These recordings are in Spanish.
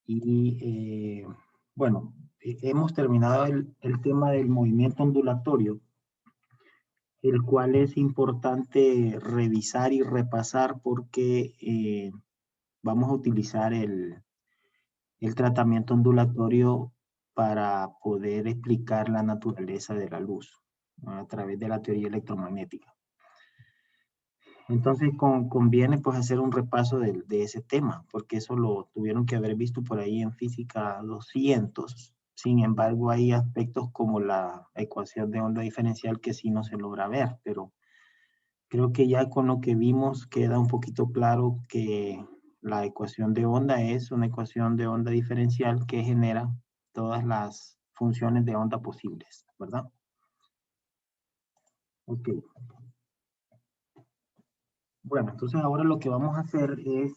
Y bueno, hemos terminado el tema del movimiento ondulatorio, el cual es importante revisar y repasar porque vamos a utilizar el tratamiento ondulatorio para poder explicar la naturaleza de la luz, ¿no? A través de la teoría electromagnética. Entonces conviene pues hacer un repaso de ese tema, porque eso lo tuvieron que haber visto por ahí en física 200. Sin embargo, hay aspectos como la ecuación de onda diferencial que sí no se logra ver, pero creo que ya con lo que vimos queda un poquito claro que la ecuación de onda es una ecuación de onda diferencial que genera todas las funciones de onda posibles, ¿verdad? Ok. Bueno, entonces ahora lo que vamos a hacer es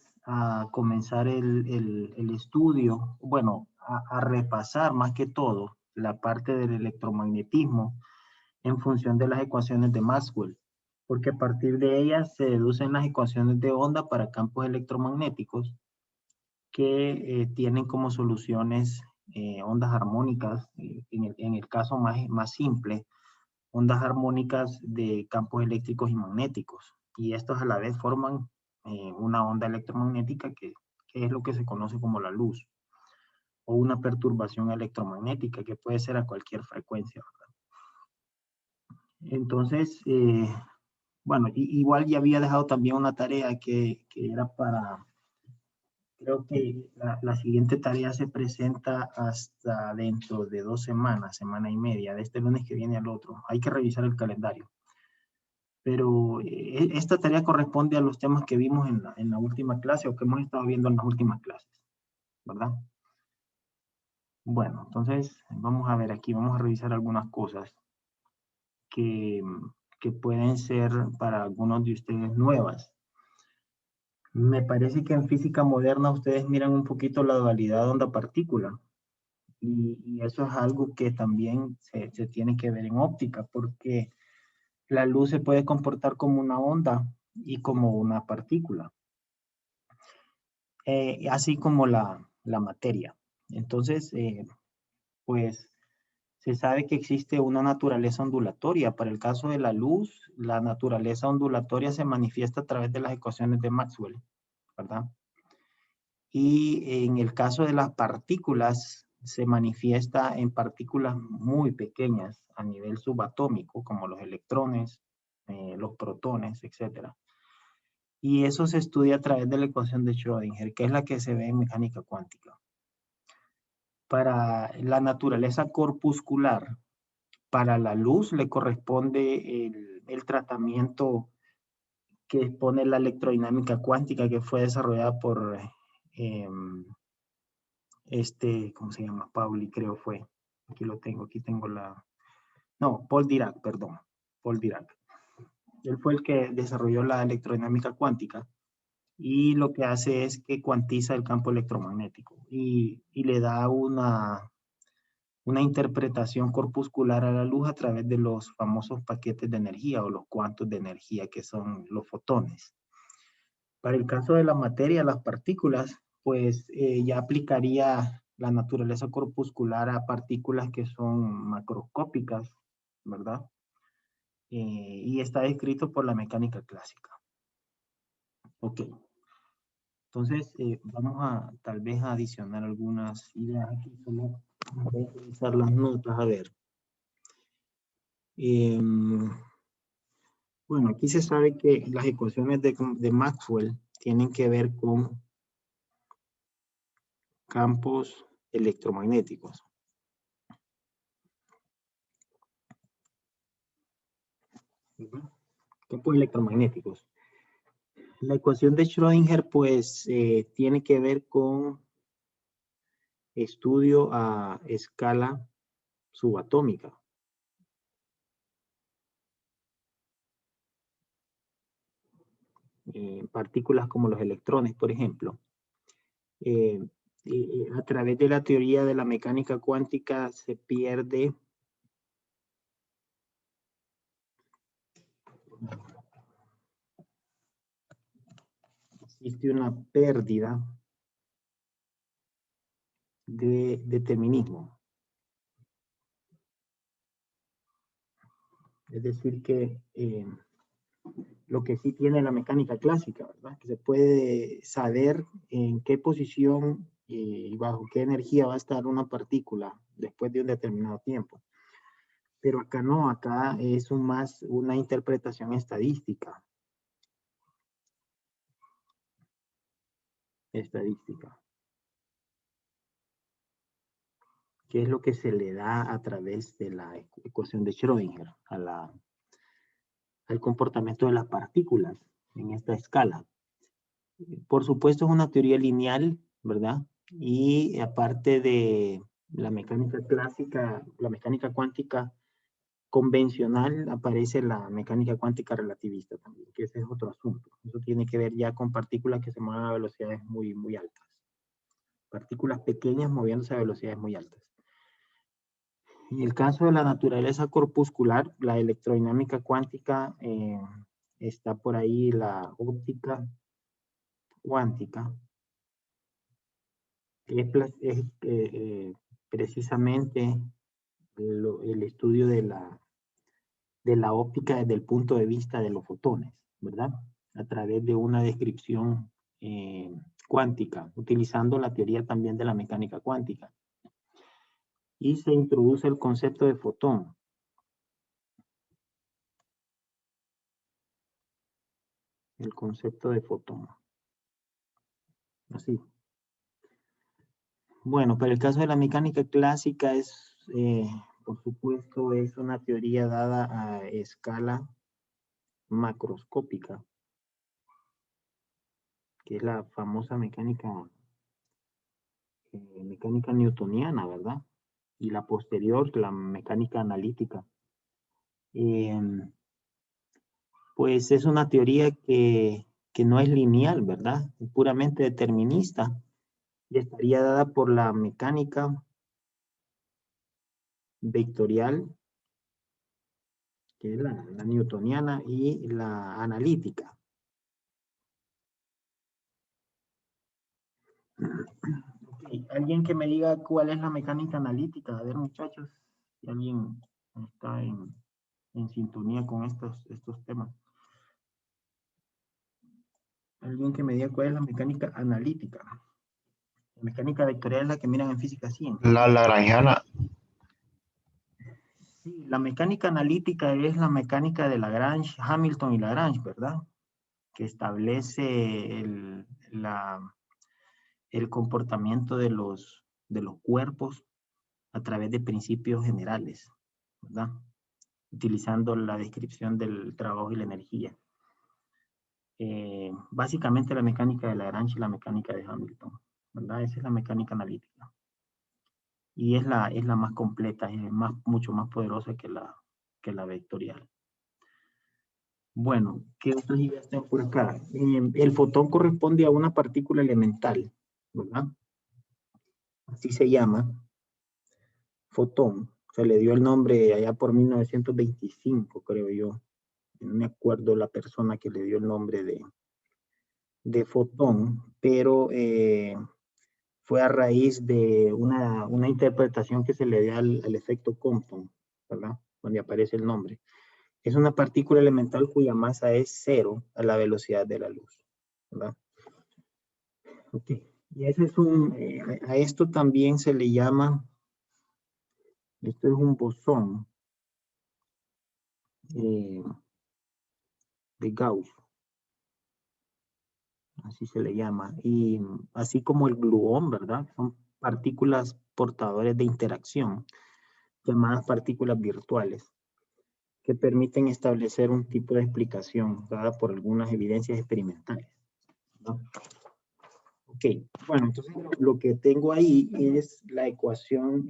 comenzar el estudio, bueno, a repasar más que todo la parte del electromagnetismo en función de las ecuaciones de Maxwell, porque a partir de ellas se deducen las ecuaciones de onda para campos electromagnéticos que tienen como soluciones ondas armónicas, en el caso más simple, ondas armónicas de campos eléctricos y magnéticos. Y estos a la vez forman una onda electromagnética que es lo que se conoce como la luz, o una perturbación electromagnética que puede ser a cualquier frecuencia, ¿verdad? Entonces, bueno, igual ya había dejado también una tarea que era para, creo que la siguiente tarea se presenta hasta dentro de 2 semanas, semana y media, de este lunes que viene al otro. Hay que revisar el calendario. Pero esta tarea corresponde a los temas que vimos en la última clase o que hemos estado viendo en las últimas clases, ¿verdad? Bueno, entonces vamos a ver aquí, vamos a revisar algunas cosas que, que pueden ser para algunos de ustedes nuevas. Me parece que en física moderna ustedes miran un poquito la dualidad onda-partícula y eso es algo que también se tiene que ver en óptica porque la luz se puede comportar como una onda y como una partícula. Así como la materia. Entonces, pues se sabe que existe una naturaleza ondulatoria. Para el caso de la luz, la naturaleza ondulatoria se manifiesta a través de las ecuaciones de Maxwell, ¿verdad? Y en el caso de las partículas, se manifiesta en partículas muy pequeñas a nivel subatómico, como los electrones, los protones, etcétera. Y eso se estudia a través de la ecuación de Schrödinger, que es la que se ve en mecánica cuántica. Para la naturaleza corpuscular, para la luz le corresponde el tratamiento que expone la electrodinámica cuántica que fue desarrollada por ¿cómo se llama? Pauli, creo fue. Aquí tengo no, Paul Dirac, perdón, Paul Dirac. Él fue el que desarrolló la electrodinámica cuántica y lo que hace es que cuantiza el campo electromagnético y le da una interpretación corpuscular a la luz a través de los famosos paquetes de energía o los cuantos de energía que son los fotones. Para el caso de la materia, las partículas, pues ya aplicaría la naturaleza corpuscular a partículas que son macroscópicas, ¿verdad? Y está descrito por la mecánica clásica. Ok. Entonces, vamos a tal vez a adicionar algunas ideas aquí, solo voy a revisar las notas, a ver. Bueno, aquí se sabe que las ecuaciones de Maxwell tienen que ver con campos electromagnéticos. Campos electromagnéticos. La ecuación de Schrödinger, pues, tiene que ver con estudio a escala subatómica. Partículas como los electrones, por ejemplo. A través de la teoría de la mecánica cuántica se pierde existe una pérdida de determinismo. Es decir que lo que sí tiene la mecánica clásica, ¿verdad? Que se puede saber en qué posición y bajo qué energía va a estar una partícula después de un determinado tiempo. Pero acá no, acá es más una interpretación estadística. Que es lo que se le da a través de la ecuación de Schrödinger al comportamiento de las partículas en esta escala. Por supuesto es una teoría lineal, ¿verdad? Y aparte de la mecánica clásica, la mecánica cuántica convencional, aparece la mecánica cuántica relativista también, que ese es otro asunto. Eso tiene que ver ya con partículas que se mueven a velocidades muy, muy altas. Partículas pequeñas moviéndose a velocidades muy altas. En el caso de la naturaleza corpuscular, la electrodinámica cuántica, está por ahí la óptica cuántica, que es precisamente el estudio de la óptica desde el punto de vista de los fotones, ¿verdad? A través de una descripción cuántica, utilizando la teoría también de la mecánica cuántica. Y se introduce el concepto de fotón. El concepto de fotón. Así. Bueno, para el caso de la mecánica clásica es, por supuesto, es una teoría dada a escala macroscópica, que es la famosa mecánica newtoniana, ¿verdad? Y la posterior, la mecánica analítica. Pues es una teoría que no es lineal, ¿verdad? Es puramente determinista y estaría dada por la mecánica vectorial, que es la newtoniana, y la analítica. Okay. Alguien que me diga cuál es la mecánica analítica. A ver, muchachos, si alguien está en sintonía con estos temas. Alguien que me diga cuál es la mecánica analítica. La mecánica vectorial es la que miran en física 100. La lagrangiana. Sí, la mecánica analítica es la mecánica de Lagrange, Hamilton y Lagrange, ¿verdad? Que establece el comportamiento de los cuerpos a través de principios generales, ¿verdad? Utilizando la descripción del trabajo y la energía. Básicamente la mecánica de Lagrange y la mecánica de Hamilton, ¿verdad? Esa es la mecánica analítica. Y es la más completa, es mucho más poderosa que la vectorial. Bueno, ¿qué otras ideas tengo por acá? El fotón corresponde a una partícula elemental, ¿verdad? Así se llama, fotón. Se le dio el nombre allá por 1925, creo yo. No me acuerdo la persona que le dio el nombre de fotón, pero fue a raíz de una interpretación que se le dio al efecto Compton, ¿verdad? Donde aparece el nombre. Es una partícula elemental cuya masa es 0 a la velocidad de la luz, ¿verdad? Ok. Y ese es a esto también se le llama, esto es un bosón de Gauss, así se le llama. Y así como el gluón, ¿verdad? Son partículas portadores de interacción, llamadas partículas virtuales, que permiten establecer un tipo de explicación dada por algunas evidencias experimentales, ¿no? Ok, bueno, entonces lo que tengo ahí es la ecuación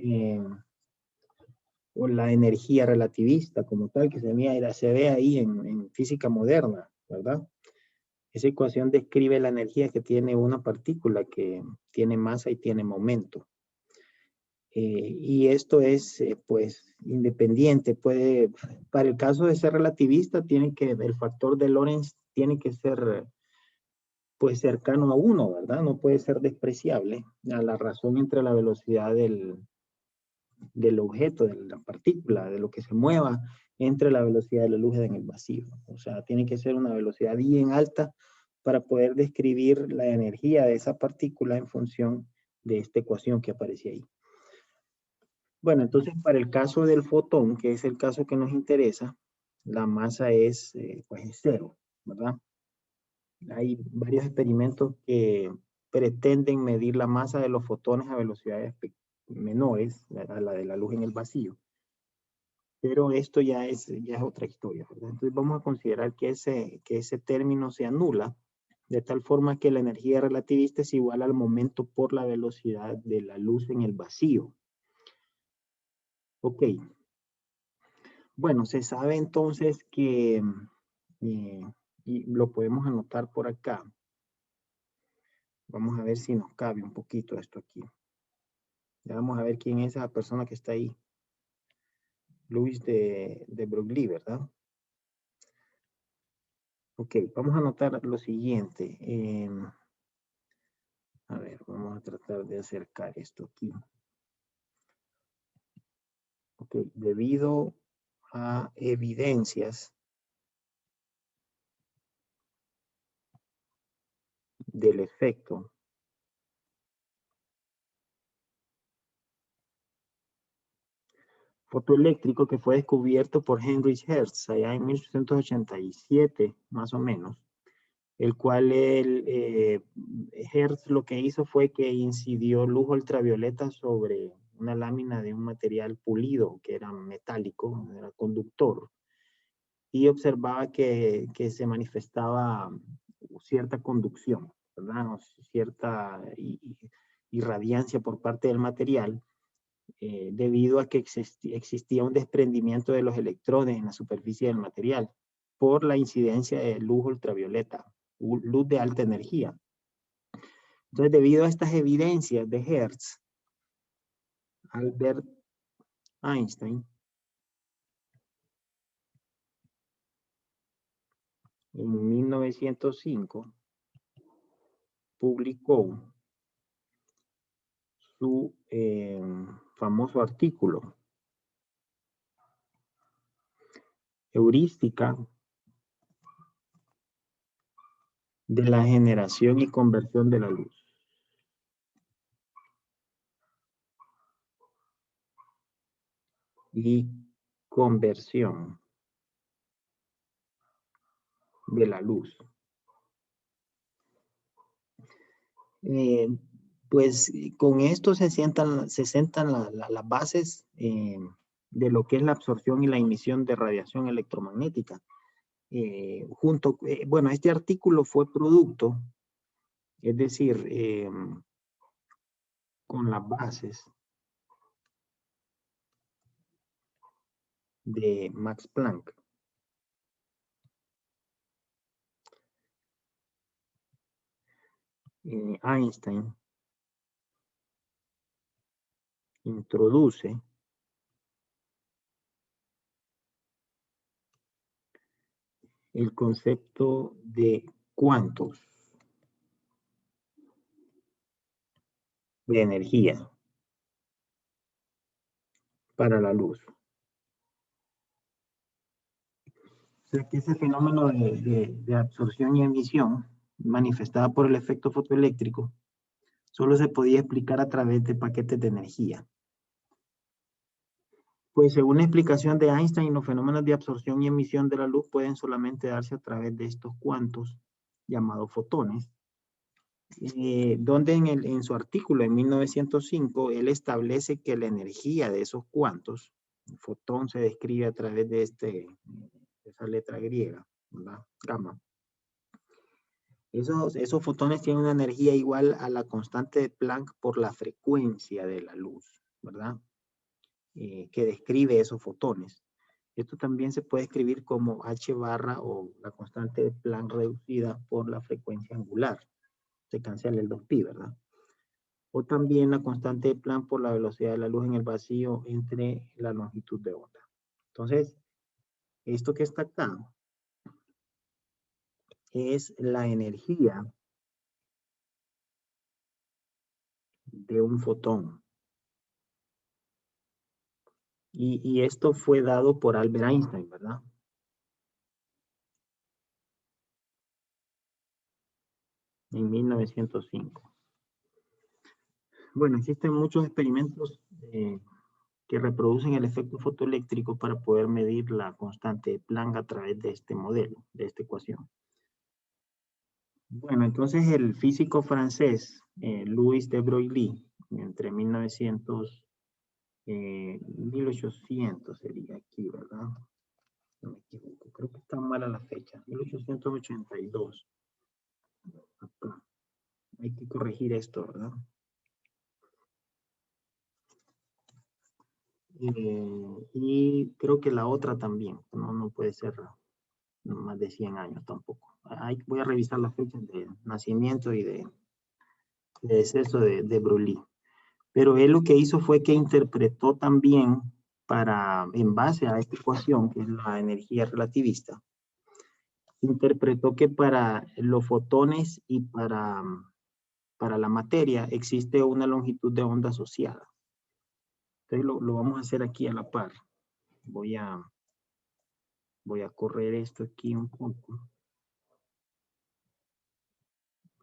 o la energía relativista como tal, que se ve ahí en física moderna, ¿verdad? Esa ecuación describe la energía que tiene una partícula que tiene masa y tiene momento. Y esto es, pues, independiente. Para el caso de ser relativista, el factor de Lorentz tiene que ser pues cercano a 1, ¿verdad? No puede ser despreciable a la razón entre la velocidad del objeto, de la partícula, de lo que se mueva, entre la velocidad de la luz en el vacío. O sea, tiene que ser una velocidad bien alta para poder describir la energía de esa partícula en función de esta ecuación que aparece ahí. Bueno, entonces para el caso del fotón, que es el caso que nos interesa, la masa es, pues es 0, ¿verdad? Hay varios experimentos que pretenden medir la masa de los fotones a velocidades menores a la de la luz en el vacío. Pero esto ya es otra historia, ¿verdad? Entonces vamos a considerar que ese término se anula, de tal forma que la energía relativista es igual al momento por la velocidad de la luz en el vacío. Ok. Bueno, se sabe entonces que, y lo podemos anotar por acá. Vamos a ver si nos cabe un poquito esto aquí. Ya vamos a ver quién es esa persona que está ahí. Luis de Broglie, ¿verdad? Ok, vamos a anotar lo siguiente. A ver, vamos a tratar de acercar esto aquí. Ok, debido a evidencias del efecto fotoeléctrico que fue descubierto por Heinrich Hertz allá en 1887, más o menos, el cual Hertz lo que hizo fue que incidió luz ultravioleta sobre una lámina de un material pulido que era metálico, era conductor, y observaba que se manifestaba cierta conducción, ¿verdad? O cierta irradiancia por parte del material, debido a que existía un desprendimiento de los electrones en la superficie del material por la incidencia de luz ultravioleta, luz de alta energía. Entonces, debido a estas evidencias de Hertz, Albert Einstein en 1905 publicó su famoso artículo, Heurística de la generación y conversión de la luz. Y conversión de la luz. Pues con esto se sientan las bases de lo que es la absorción y la emisión de radiación electromagnética. Bueno, este artículo fue producto, es decir, con las bases de Max Planck. Einstein introduce el concepto de cuantos de energía para la luz. O sea que ese fenómeno de absorción y emisión manifestada por el efecto fotoeléctrico solo se podía explicar a través de paquetes de energía. Pues según la explicación de Einstein, los fenómenos de absorción y emisión de la luz pueden solamente darse a través de estos cuantos llamados fotones, donde en su artículo en 1905 él establece que la energía de esos cuantos, el fotón se describe a través de esa letra griega, ¿verdad? Gamma. Esos fotones tienen una energía igual a la constante de Planck por la frecuencia de la luz, ¿verdad? Que describe esos fotones. Esto también se puede escribir como H barra o la constante de Planck reducida por la frecuencia angular. Se cancela el 2pi, ¿verdad? O también la constante de Planck por la velocidad de la luz en el vacío entre la longitud de onda. Entonces, esto que está acá es la energía de un fotón. Y esto fue dado por Albert Einstein, ¿verdad? En 1905. Bueno, existen muchos experimentos que reproducen el efecto fotoeléctrico para poder medir la constante de Planck a través de este modelo, de esta ecuación. Bueno, entonces el físico francés Louis de Broglie, entre 1800 sería aquí, ¿verdad? No me equivoco, creo que está mala la fecha, 1882. Acá. Hay que corregir esto, ¿verdad? Y creo que la otra también, no puede ser más de 100 años tampoco. Voy a revisar las fechas de nacimiento y de deceso de Broglie. Pero él lo que hizo fue que interpretó también en base a esta ecuación, que es la energía relativista, interpretó que para los fotones y para la materia existe una longitud de onda asociada. Entonces lo vamos a hacer aquí a la par. Voy a correr esto aquí un poco.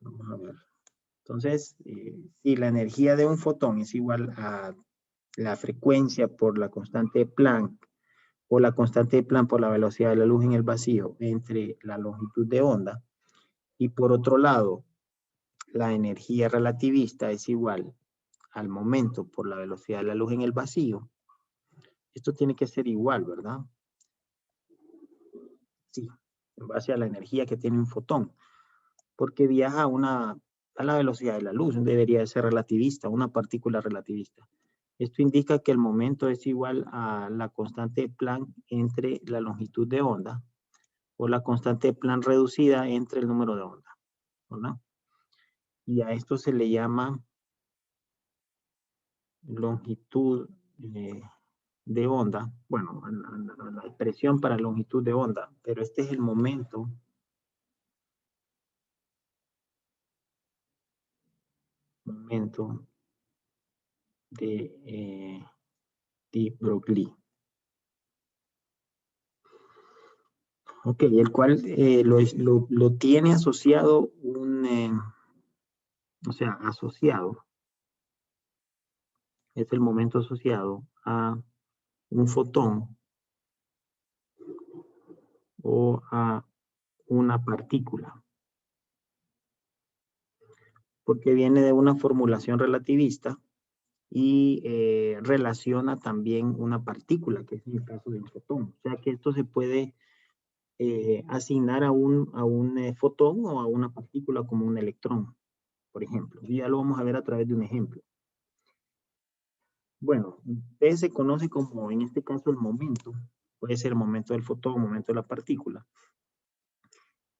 Vamos a ver. Entonces, si la energía de un fotón es igual a la frecuencia por la constante de Planck, o la constante de Planck por la velocidad de la luz en el vacío entre la longitud de onda, y por otro lado, la energía relativista es igual al momento por la velocidad de la luz en el vacío, esto tiene que ser igual, ¿verdad? Sí, en base a la energía que tiene un fotón, porque viaja a la velocidad de la luz, debería de ser relativista, una partícula relativista. Esto indica que el momento es igual a la constante de Planck entre la longitud de onda, o la constante de Planck reducida entre el número de onda, ¿verdad? Y a esto se le llama longitud de onda, bueno, la expresión para longitud de onda, pero este es el momento de Broglie. Ok, el cual lo tiene asociado asociado, es el momento asociado a un fotón o a una partícula, porque viene de una formulación relativista y relaciona también una partícula, que es el caso del fotón. O sea que esto se puede asignar a un fotón o a una partícula como un electrón, por ejemplo. Y ya lo vamos a ver a través de un ejemplo. Bueno, se conoce como, en este caso, el momento. Puede ser el momento del fotón, el momento de la partícula.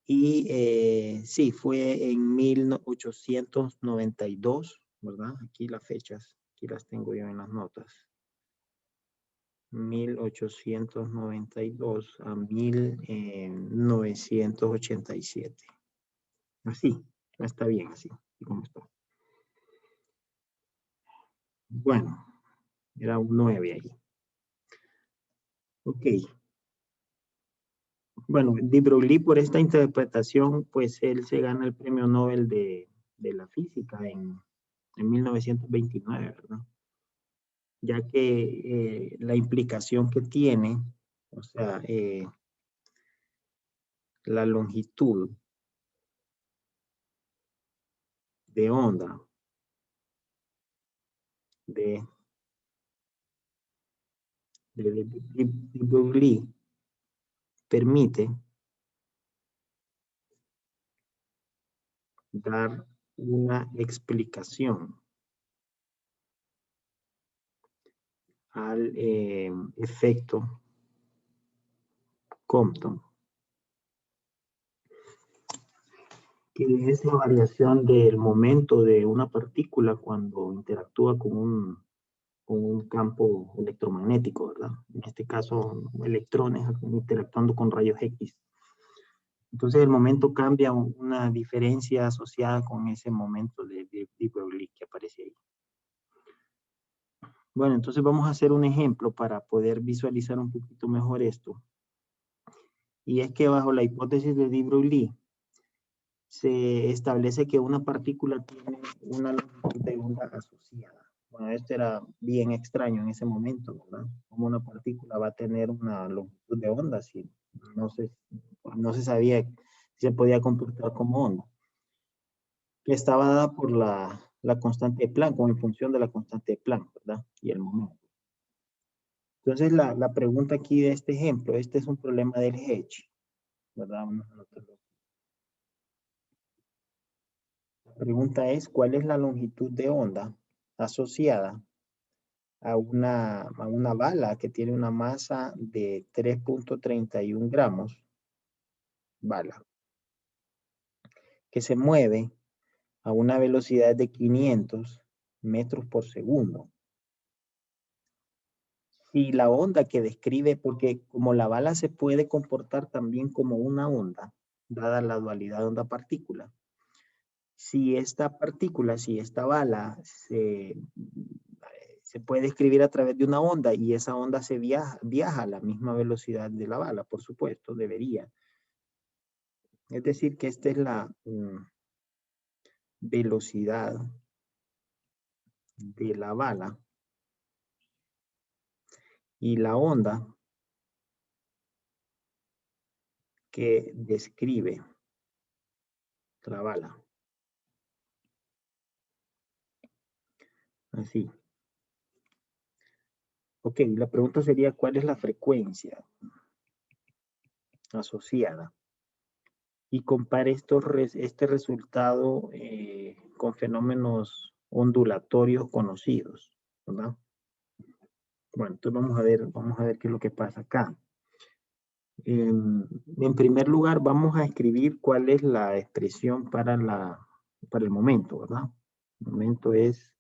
Y sí, fue en 1892, ¿verdad? Aquí las fechas, aquí las tengo yo en las notas. 1892 a 1987. Así, está bien así, como está. Bueno, era un 9 ahí. Ok. Bueno, de Broglie por esta interpretación, pues él se gana el premio Nobel de la física en 1929, ¿verdad? Ya que la implicación que tiene, o sea, la longitud de onda de Broglie permite dar una explicación al efecto Compton, que es la variación del momento de una partícula cuando interactúa con un campo electromagnético, ¿verdad? En este caso, electrones interactuando con rayos X. Entonces el momento cambia una diferencia asociada con ese momento de Broglie que aparece ahí. Bueno, entonces vamos a hacer un ejemplo para poder visualizar un poquito mejor esto. Y es que bajo la hipótesis de de Broglie, se establece que una partícula tiene una longitud de onda asociada. Bueno, esto era bien extraño en ese momento, ¿verdad? Como una partícula va a tener una longitud de onda si no se sabía si se podía computar como onda. Que estaba dada por la constante de Planck, o en función de la constante de Planck, ¿verdad? Y el momento. Entonces, la pregunta aquí de este ejemplo, este es un problema del Hedge, ¿verdad? Vamos a anotarlo. La pregunta es, ¿cuál es la longitud de onda asociada a una bala que tiene una masa de 3.31 gramos, bala, que se mueve a una velocidad de 500 metros por segundo? Y la onda que describe, porque como la bala se puede comportar también como una onda, dada la dualidad onda-partícula, si esta bala se puede escribir a través de una onda y esa onda viaja a la misma velocidad de la bala, por supuesto, debería. Es decir, que esta es la velocidad de la bala y la onda que describe la bala. Así. Ok, la pregunta sería, ¿cuál es la frecuencia asociada? Y compare este resultado con fenómenos ondulatorios conocidos, ¿verdad? Bueno, entonces vamos a ver qué es lo que pasa acá. En primer lugar, vamos a escribir cuál es la expresión para el momento, ¿verdad? El momento es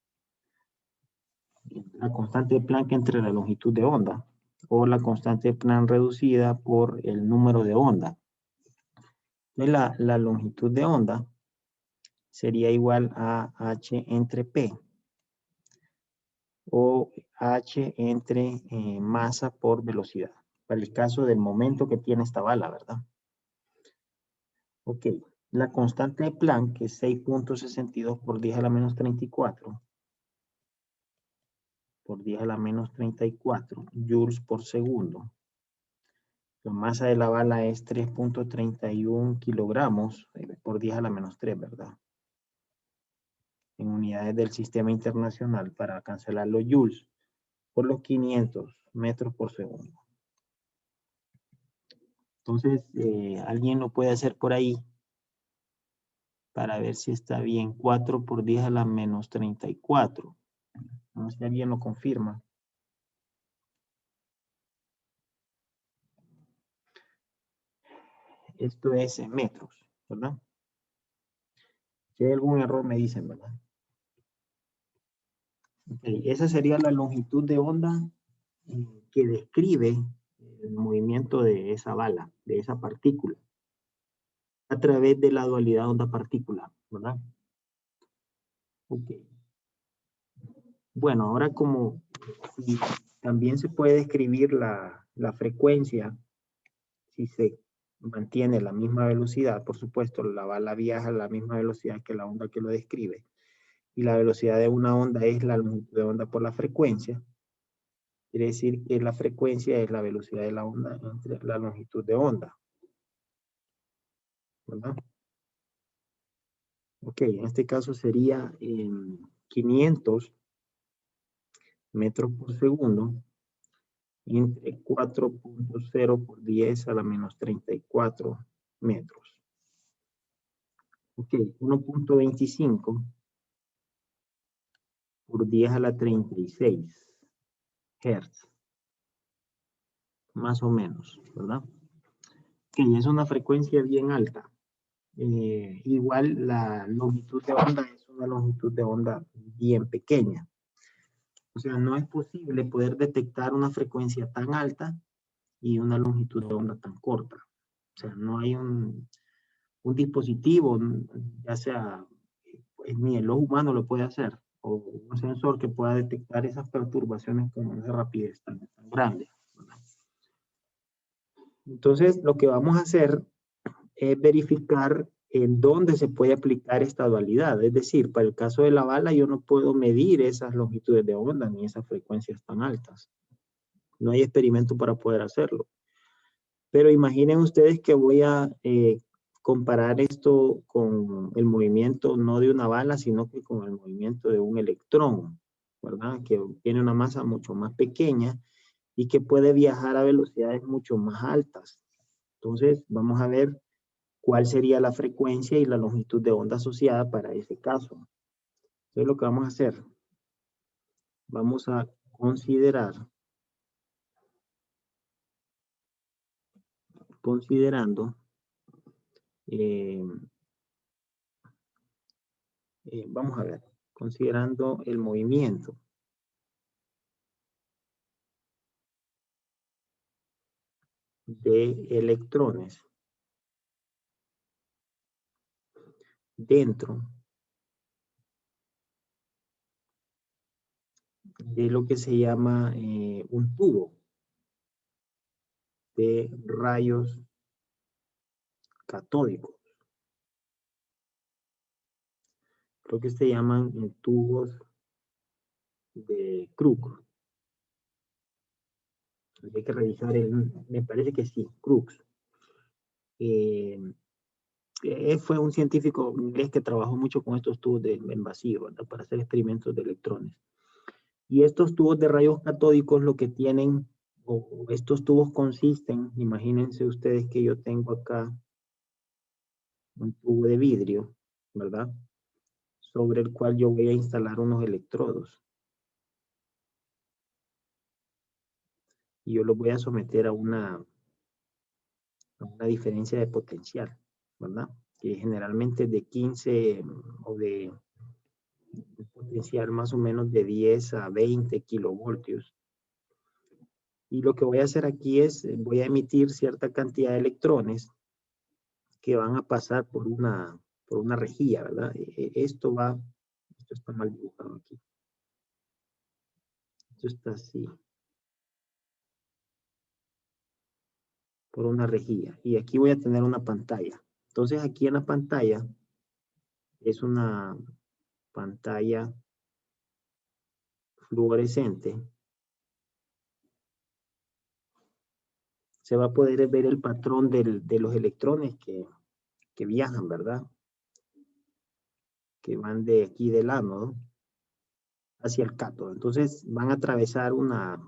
la constante de Planck entre la longitud de onda, o la constante de Planck reducida por el número de onda. Entonces, la longitud de onda sería igual a h entre p, o h entre masa por velocidad, para el caso del momento que tiene esta bala, ¿verdad? Ok, la constante de Planck, que es 6.62 por 10 a la menos 34, por 10 a la menos 34 joules por segundo. La masa de la bala es 3.31 kilogramos por 10 a la menos 3, ¿verdad? En unidades del sistema internacional, para cancelar los joules, por los 500 metros por segundo. Entonces, alguien lo puede hacer por ahí para ver si está bien. 4 por 10 a la menos 34. Vamos a ver si alguien lo confirma. Esto es en metros, ¿verdad? Si hay algún error me dicen, ¿verdad? Okay. Esa sería la longitud de onda que describe el movimiento de esa bala, de esa partícula, a través de la dualidad onda-partícula, ¿verdad? Ok. Bueno, ahora como si también se puede describir la frecuencia, si se mantiene la misma velocidad, por supuesto, la bala viaja a la misma velocidad que la onda que lo describe, y la velocidad de una onda es la longitud de onda por la frecuencia. Quiere decir que la frecuencia es la velocidad de la onda entre la longitud de onda, ¿verdad? Ok, en este caso sería 500 metros por segundo entre 4.0 por 10 a la menos 34 metros. Ok, 1.25 por 10 a la 36 Hertz, más o menos, ¿verdad? Ok, es una frecuencia bien alta. Igual la longitud de onda es una longitud de onda bien pequeña. O sea, no es posible poder detectar una frecuencia tan alta y una longitud de onda tan corta. O sea, no hay un dispositivo, ya sea, pues, ni el ojo humano lo puede hacer, o un sensor que pueda detectar esas perturbaciones con esa rapidez tan grande, ¿verdad? Entonces, lo que vamos a hacer es verificar en dónde se puede aplicar esta dualidad. Es decir, para el caso de la bala, yo no puedo medir esas longitudes de onda ni esas frecuencias tan altas. No hay experimento para poder hacerlo. Pero imaginen ustedes que voy a comparar esto con el movimiento no de una bala, sino que con el movimiento de un electrón, ¿verdad? Que tiene una masa mucho más pequeña y que puede viajar a velocidades mucho más altas. Entonces, vamos a ver cuál sería la frecuencia y la longitud de onda asociada para ese caso. Entonces, lo que vamos a hacer, vamos a considerando, vamos a ver, considerando el movimiento de electrones dentro de lo que se llama un tubo de rayos catódicos. Creo que se llaman tubos de Crookes. Hay que revisar me parece que sí, Crookes. Fue un científico inglés que trabajó mucho con estos tubos en vacío, ¿verdad? Para hacer experimentos de electrones. Y estos tubos de rayos catódicos lo que tienen, o estos tubos consisten, imagínense ustedes que yo tengo acá un tubo de vidrio, ¿verdad? Sobre el cual yo voy a instalar unos electrodos. Y yo los voy a someter a una diferencia de potencial, ¿verdad? Que generalmente es de 15 o de potencial más o menos de 10 a 20 kilovoltios. Y lo que voy a hacer aquí es, voy a emitir cierta cantidad de electrones que van a pasar por una rejilla, ¿verdad? Esto está mal dibujado aquí. Esto está así. Por una rejilla. Y aquí voy a tener una pantalla. Entonces aquí en la pantalla es una pantalla fluorescente. Se va a poder ver el patrón de los electrones que viajan, ¿verdad? Que van de aquí del ánodo hacia el cátodo. Entonces van a atravesar una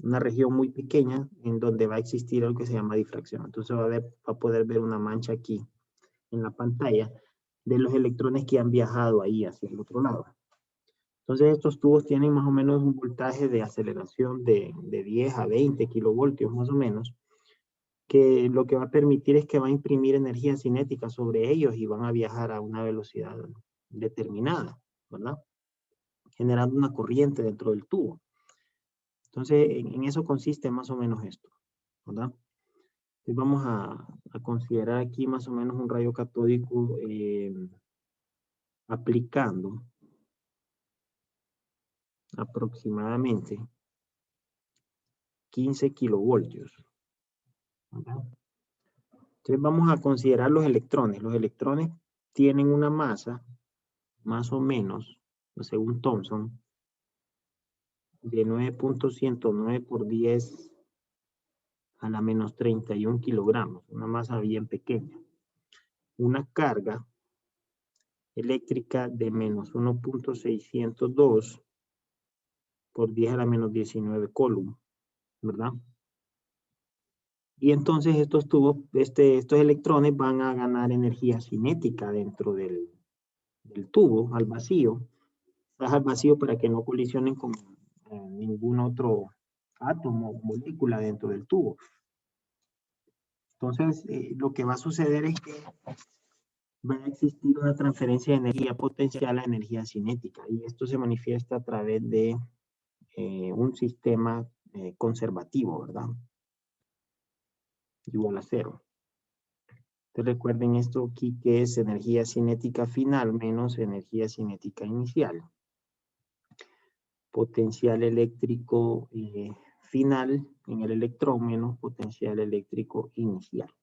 región muy pequeña en donde va a existir algo que se llama difracción. Entonces va a poder ver una mancha aquí en la pantalla de los electrones que han viajado ahí hacia el otro lado. Entonces estos tubos tienen más o menos un voltaje de aceleración de 10 a 20 kilovoltios más o menos, que lo que va a permitir es que va a imprimir energía cinética sobre ellos y van a viajar a una velocidad determinada, ¿verdad? Generando una corriente dentro del tubo. Entonces, en eso consiste más o menos esto, ¿verdad? Entonces vamos a considerar aquí más o menos un rayo catódico aplicando aproximadamente 15 kilovoltios, ¿verdad? Entonces vamos a considerar los electrones. Los electrones tienen una masa, más o menos, según Thomson, de 9.109 por 10 a la menos 31 kilogramos, una masa bien pequeña. Una carga eléctrica de menos 1.602 por 10 a la menos 19 coulomb, ¿verdad? Y entonces estos tubos, estos electrones van a ganar energía cinética dentro del tubo, al vacío. Al vacío para que no colisionen con ningún otro átomo o molécula dentro del tubo. Entonces, lo que va a suceder es que va a existir una transferencia de energía potencial a energía cinética y esto se manifiesta a través de un sistema conservativo, ¿verdad? Igual a cero. Entonces recuerden esto aquí que es energía cinética final menos energía cinética inicial. potencial eléctrico final en el electrón menos potencial eléctrico inicial,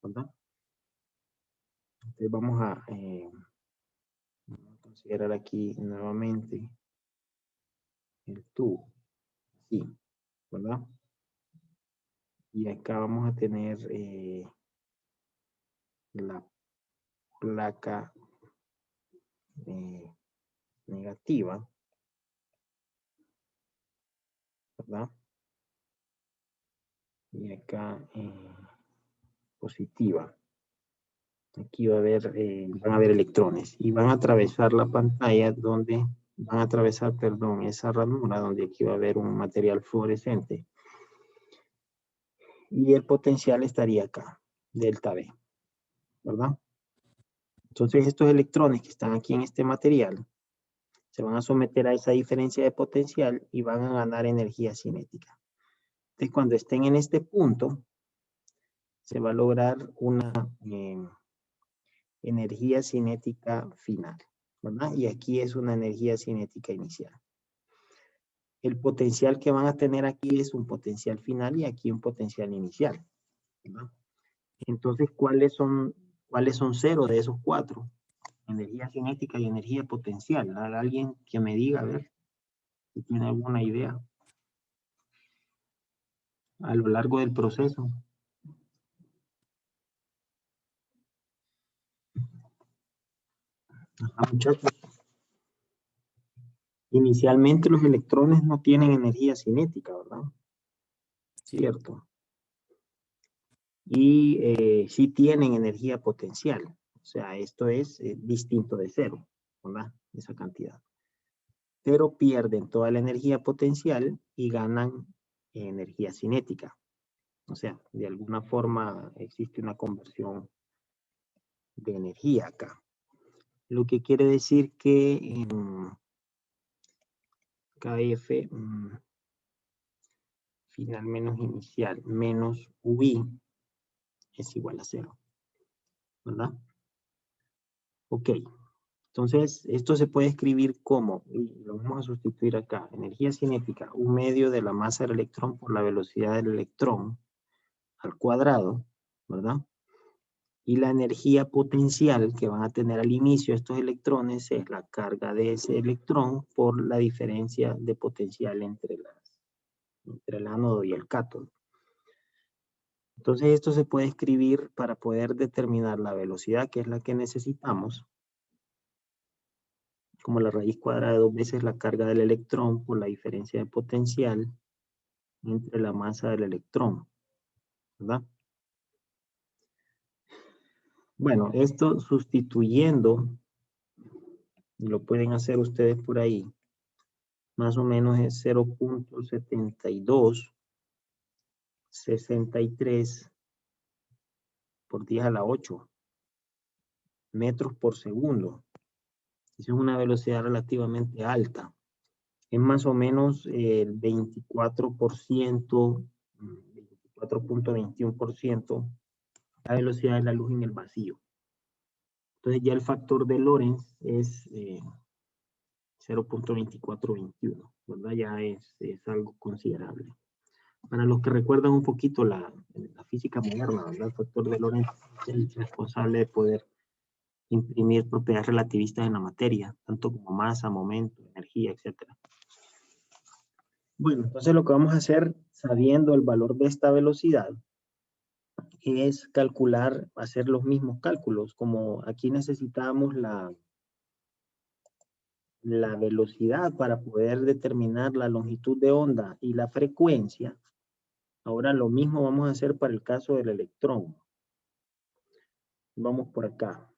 ¿verdad? Entonces vamos a considerar aquí nuevamente el tubo, sí, ¿verdad? Y acá vamos a tener la placa negativa, ¿verdad? Y acá positiva. Aquí va a haber, van a haber electrones y van a atravesar la pantalla donde van a atravesar, perdón, esa ranura donde aquí va a haber un material fluorescente. Y el potencial estaría acá, delta V, ¿verdad? Entonces estos electrones que están aquí en este material se van a someter a esa diferencia de potencial y van a ganar energía cinética. Entonces cuando estén en este punto, se va a lograr una energía cinética final, ¿verdad? Y aquí es una energía cinética inicial. El potencial que van a tener aquí es un potencial final y aquí un potencial inicial, ¿verdad? Entonces, ¿cuáles son cero de esos cuatro? Energía cinética y energía potencial. ¿Alguien que me diga, a ver, si tiene alguna idea? A lo largo del proceso. Ajá, muchachos. Inicialmente los electrones no tienen energía cinética, ¿verdad? Cierto. Y sí tienen energía potencial. O sea, esto es distinto de cero, ¿verdad? Esa cantidad. Pero pierden toda la energía potencial y ganan energía cinética. O sea, de alguna forma existe una conversión de energía acá. Lo que quiere decir que en KF final menos inicial menos UI es igual a 0. ¿Verdad? Ok. Entonces, esto se puede escribir como, y lo vamos a sustituir acá, energía cinética, un medio de la masa del electrón por la velocidad del electrón al cuadrado, ¿verdad? Y la energía potencial que van a tener al inicio estos electrones es la carga de ese electrón por la diferencia de potencial entre el ánodo y el cátodo. Entonces esto se puede escribir para poder determinar la velocidad, que es la que necesitamos, como la raíz cuadrada de 2 veces la carga del electrón por la diferencia de potencial entre la masa del electrón, ¿verdad? Bueno, esto sustituyendo, lo pueden hacer ustedes por ahí, más o menos es 0.7263 por 10 a la 8 metros por segundo. Esa es una velocidad relativamente alta. Es más o menos el 24%, 24.21% la velocidad de la luz en el vacío. Entonces ya el factor de Lorentz es 0.2421, ¿verdad? Ya es algo considerable. Para los que recuerdan un poquito la física moderna, ¿verdad? El factor de Lorentz es el responsable de poder imprimir propiedades relativistas en la materia, tanto como masa, momento, energía, etc. Bueno, entonces lo que vamos a hacer, sabiendo el valor de esta velocidad, es calcular, hacer los mismos cálculos, como aquí necesitamos la velocidad para poder determinar la longitud de onda y la frecuencia. Ahora lo mismo vamos a hacer para el caso del electrón. Vamos por acá.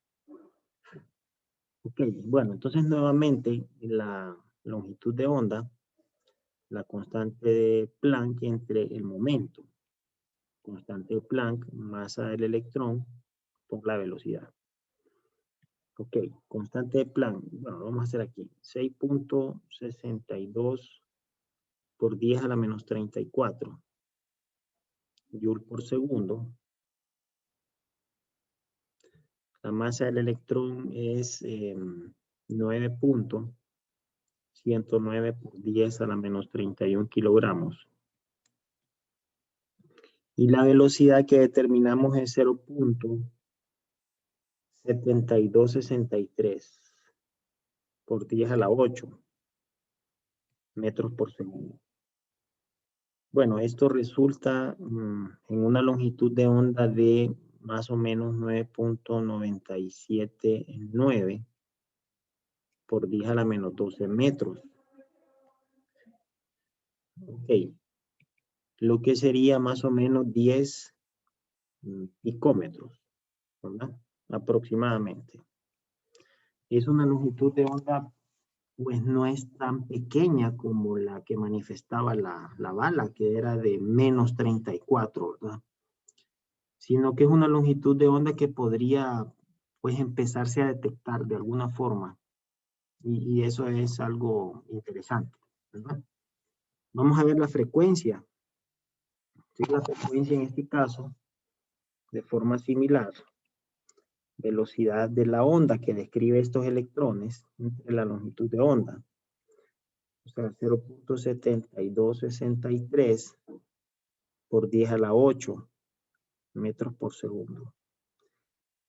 Ok, bueno, entonces nuevamente la longitud de onda, la constante de Planck entre el momento, constante de Planck, masa del electrón por la velocidad. Ok, constante de Planck, bueno, lo vamos a hacer aquí, 6.62 por 10 a la menos 34 Joule por segundo. La masa del electrón es 9 109 por 10 a la menos 31 kilogramos. Y la velocidad que determinamos es 0.7263 por 10 a la 8 metros por segundo. Bueno, esto resulta en una longitud de onda de más o menos 9.979 por 10 a la menos 12 metros. Ok. Lo que sería más o menos 10 picómetros, ¿verdad? Aproximadamente. Es una longitud de onda, pues no es tan pequeña como la que manifestaba la bala, que era de menos 34, ¿verdad? Sino que es una longitud de onda que podría, pues, empezarse a detectar de alguna forma. Y eso es algo interesante, ¿verdad? Vamos a ver la frecuencia. Sí, la frecuencia en este caso, de forma similar, velocidad de la onda que describe estos electrones entre la longitud de onda. O sea, 0.7263 por 10 a la 8 metros por segundo.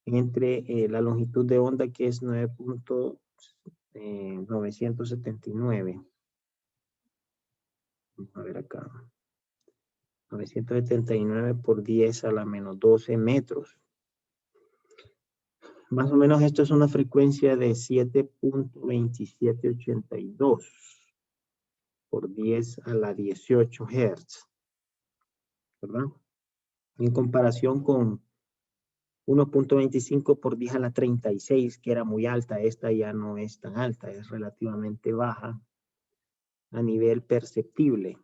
Entre la longitud de onda que es 979. Vamos a ver acá. 979 por 10 a la menos 12 metros. Más o menos esto es una frecuencia de 7.2782 por 10 a la 18 Hz, ¿verdad? En comparación con 1.25 por 10 a la 36, que era muy alta. Esta ya no es tan alta, es relativamente baja a nivel perceptible.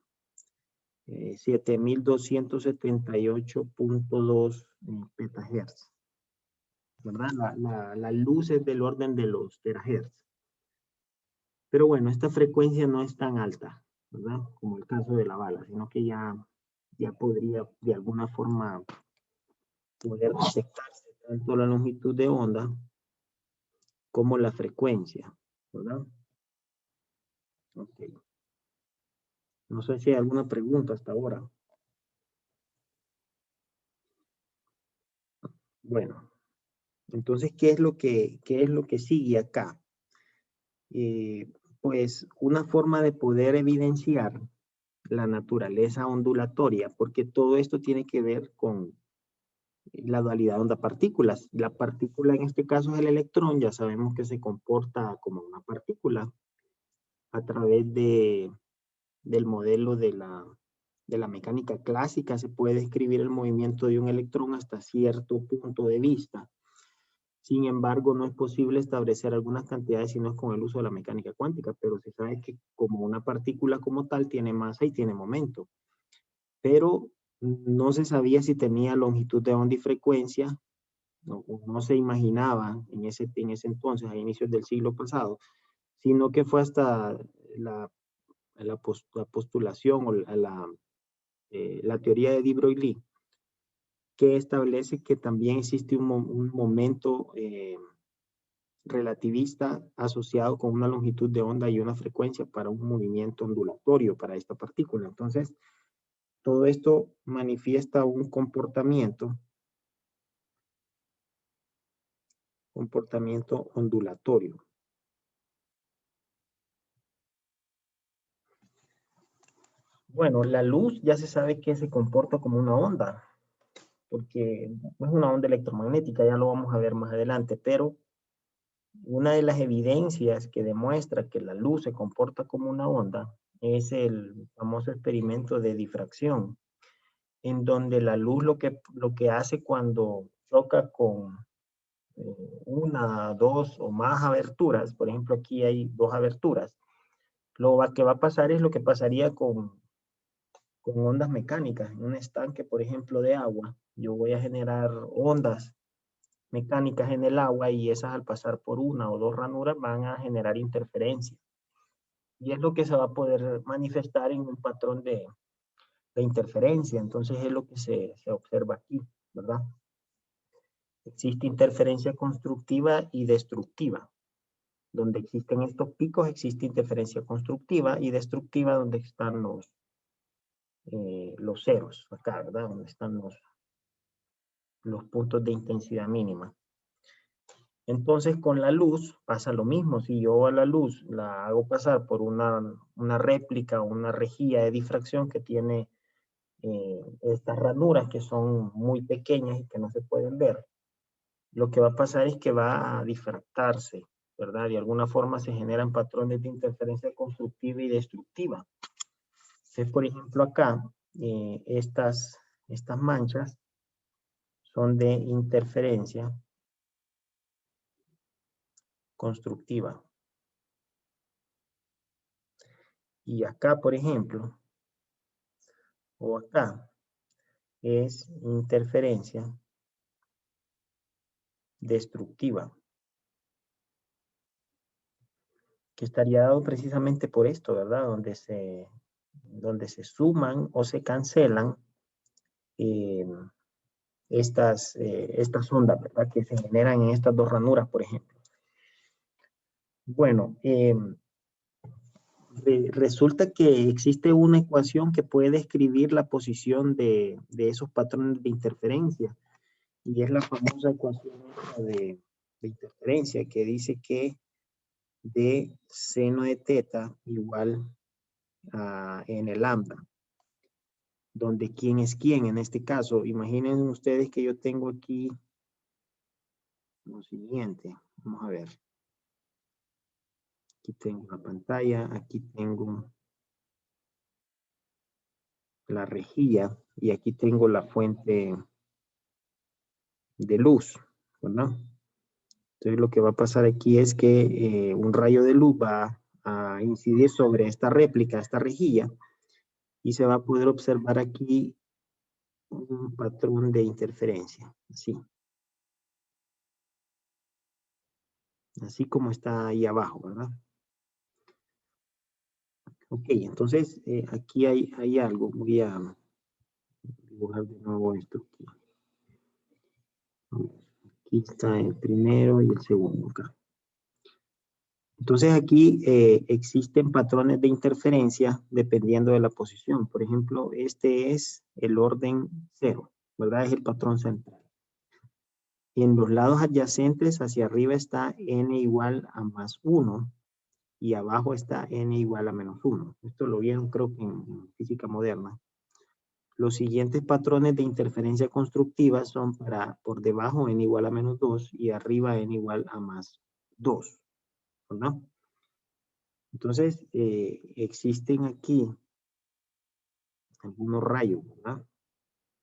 7278.2 petahertz, ¿verdad? La luz es del orden de los terahertz. Pero bueno, esta frecuencia no es tan alta, ¿verdad? Como el caso de la bala, sino que ya podría de alguna forma poder detectarse tanto la longitud de onda como la frecuencia, ¿verdad? Ok. No sé si hay alguna pregunta hasta ahora. Bueno, entonces, ¿qué es lo que sigue acá? Pues una forma de poder evidenciar la naturaleza ondulatoria, porque todo esto tiene que ver con la dualidad onda-partículas. La partícula en este caso es el electrón, ya sabemos que se comporta como una partícula a través del modelo de la mecánica clásica. Se puede describir el movimiento de un electrón hasta cierto punto de vista. Sin embargo, no es posible establecer algunas cantidades si no es con el uso de la mecánica cuántica, pero se sabe que como una partícula como tal tiene masa y tiene momento. Pero no se sabía si tenía longitud de onda y frecuencia, no se imaginaba en ese entonces, a inicios del siglo pasado, sino que fue hasta la postulación o la teoría de de Broglie, que establece que también existe un momento relativista asociado con una longitud de onda y una frecuencia para un movimiento ondulatorio para esta partícula. Entonces, todo esto manifiesta un comportamiento ondulatorio. Bueno, la luz ya se sabe que se comporta como una onda, porque es una onda electromagnética, ya lo vamos a ver más adelante, pero una de las evidencias que demuestra que la luz se comporta como una onda es el famoso experimento de difracción, en donde la luz lo que hace cuando choca con una, dos o más aberturas, por ejemplo aquí hay dos aberturas, lo que va a pasar es lo que pasaría con ondas mecánicas. En un estanque, por ejemplo, de agua, yo voy a generar ondas mecánicas en el agua y esas al pasar por una o dos ranuras van a generar interferencia. Y es lo que se va a poder manifestar en un patrón de interferencia. Entonces es lo que se observa aquí, ¿verdad? Existe interferencia constructiva y destructiva. Donde existen estos picos existe interferencia constructiva y destructiva donde están los ceros, acá, ¿verdad? Donde están los puntos de intensidad mínima. Entonces con la luz pasa lo mismo. Si yo a la luz la hago pasar por una réplica o una rejilla de difracción que tiene estas ranuras que son muy pequeñas y que no se pueden ver, lo que va a pasar es que va a difractarse, ¿verdad? De alguna forma se generan patrones de interferencia constructiva y destructiva. Entonces, por ejemplo, acá, estas manchas son de interferencia constructiva. Y acá, por ejemplo, o acá, es interferencia destructiva, que estaría dado precisamente por esto, ¿verdad? Donde se suman o se cancelan estas ondas, ¿verdad? Que se generan en estas dos ranuras, por ejemplo. Bueno, resulta que existe una ecuación que puede describir la posición de esos patrones de interferencia, y es la famosa ecuación de interferencia que dice que de seno de teta igual a n lambda, donde quién es quién en este caso. Imaginen ustedes que yo tengo aquí lo siguiente. Vamos a ver. Aquí tengo la pantalla, aquí tengo la rejilla y aquí tengo la fuente de luz, ¿verdad? Entonces lo que va a pasar aquí es que un rayo de luz va a incidir sobre esta réplica, esta rejilla, y se va a poder observar aquí un patrón de interferencia, así como está ahí abajo, ¿verdad? Ok, entonces aquí hay algo. Voy a dibujar de nuevo esto aquí. Aquí está el primero y el segundo acá. Entonces aquí existen patrones de interferencia dependiendo de la posición. Por ejemplo, este es el orden 0, ¿verdad? Es el patrón central. En los lados adyacentes hacia arriba está n igual a más 1 y abajo está n igual a menos 1. Esto lo vieron creo que en física moderna. Los siguientes patrones de interferencia constructiva son para por debajo n igual a menos 2 y arriba n igual a más 2, ¿verdad? Entonces, existen aquí algunos rayos, ¿verdad?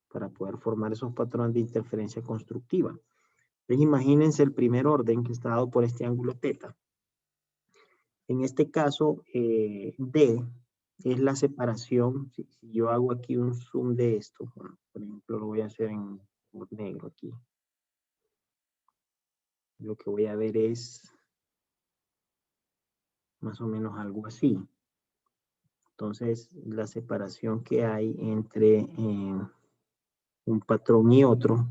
Para poder formar esos patrones de interferencia constructiva. Entonces, imagínense el primer orden que está dado por este ángulo θ. En este caso, D es la separación. Si yo hago aquí un zoom de esto, bueno, por ejemplo, lo voy a hacer en negro aquí. Lo que voy a ver es más o menos algo así. Entonces, la separación que hay entre un patrón y otro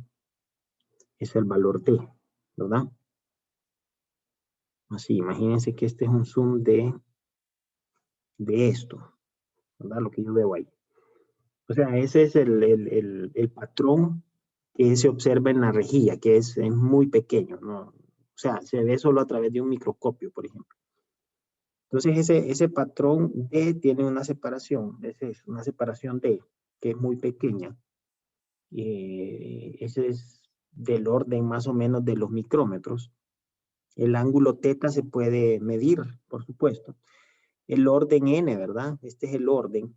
es el valor T, ¿verdad? Así, imagínense que este es un zoom de esto, ¿verdad? Lo que yo veo ahí. O sea, ese es el patrón que se observa en la rejilla, que es muy pequeño, ¿no? O sea, se ve solo a través de un microscopio, por ejemplo. Entonces, ese patrón D tiene una separación, es una separación D, que es muy pequeña. Ese es del orden más o menos de los micrómetros. El ángulo θ se puede medir, por supuesto. El orden n, ¿verdad? Este es el orden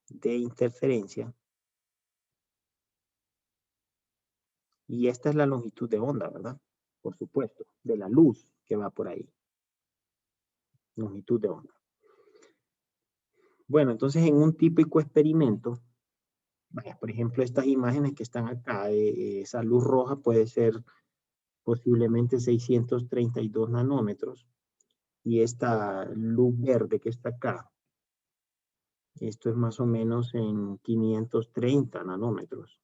de interferencia. Y esta es la longitud de onda, ¿verdad? Por supuesto, de la luz que va por ahí. Longitud de onda. Bueno, entonces en un típico experimento, por ejemplo, estas imágenes que están acá, esa luz roja puede ser posiblemente 632 nanómetros. Y esta luz verde que está acá, esto es más o menos en 530 nanómetros,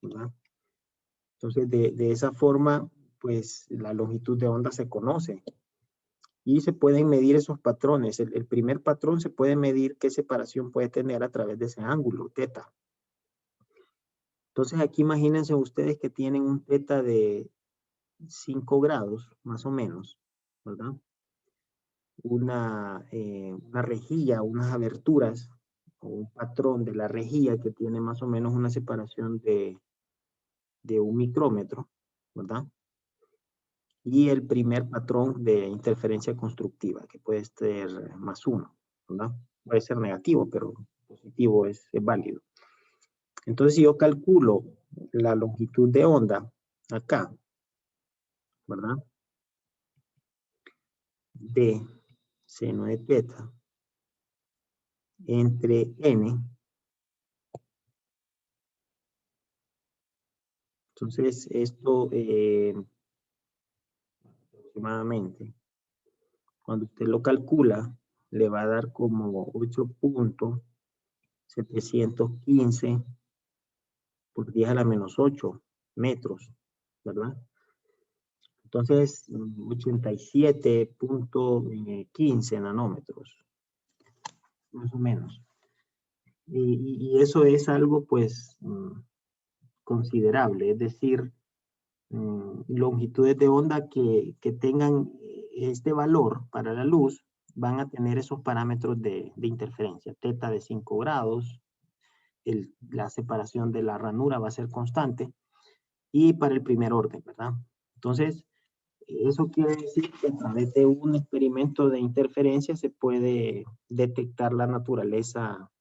¿verdad? Entonces, de esa forma, pues la longitud de onda se conoce. Y se pueden medir esos patrones. El primer patrón se puede medir qué separación puede tener a través de ese ángulo, teta. Entonces aquí imagínense ustedes que tienen un teta de 5 grados, más o menos, ¿verdad? Una rejilla, unas aberturas, o un patrón de la rejilla que tiene más o menos una separación de 1 micrómetro, ¿verdad? Y el primer patrón de interferencia constructiva, que puede ser +1, ¿verdad? Puede ser negativo, pero positivo es válido. Entonces, si yo calculo la longitud de onda acá, ¿verdad? De seno de teta entre n. Entonces, esto aproximadamente, cuando usted lo calcula, le va a dar como 8.715 por 10 a la menos 8 metros, ¿verdad? Entonces, 87.15 nanómetros, más o menos. Y eso es algo, pues, considerable, es decir, longitudes de onda que tengan este valor para la luz, van a tener esos parámetros de interferencia, teta de 5 grados, la separación de la ranura va a ser constante, y para el primer orden, ¿verdad? Entonces, eso quiere decir que a través de un experimento de interferencia se puede detectar la naturaleza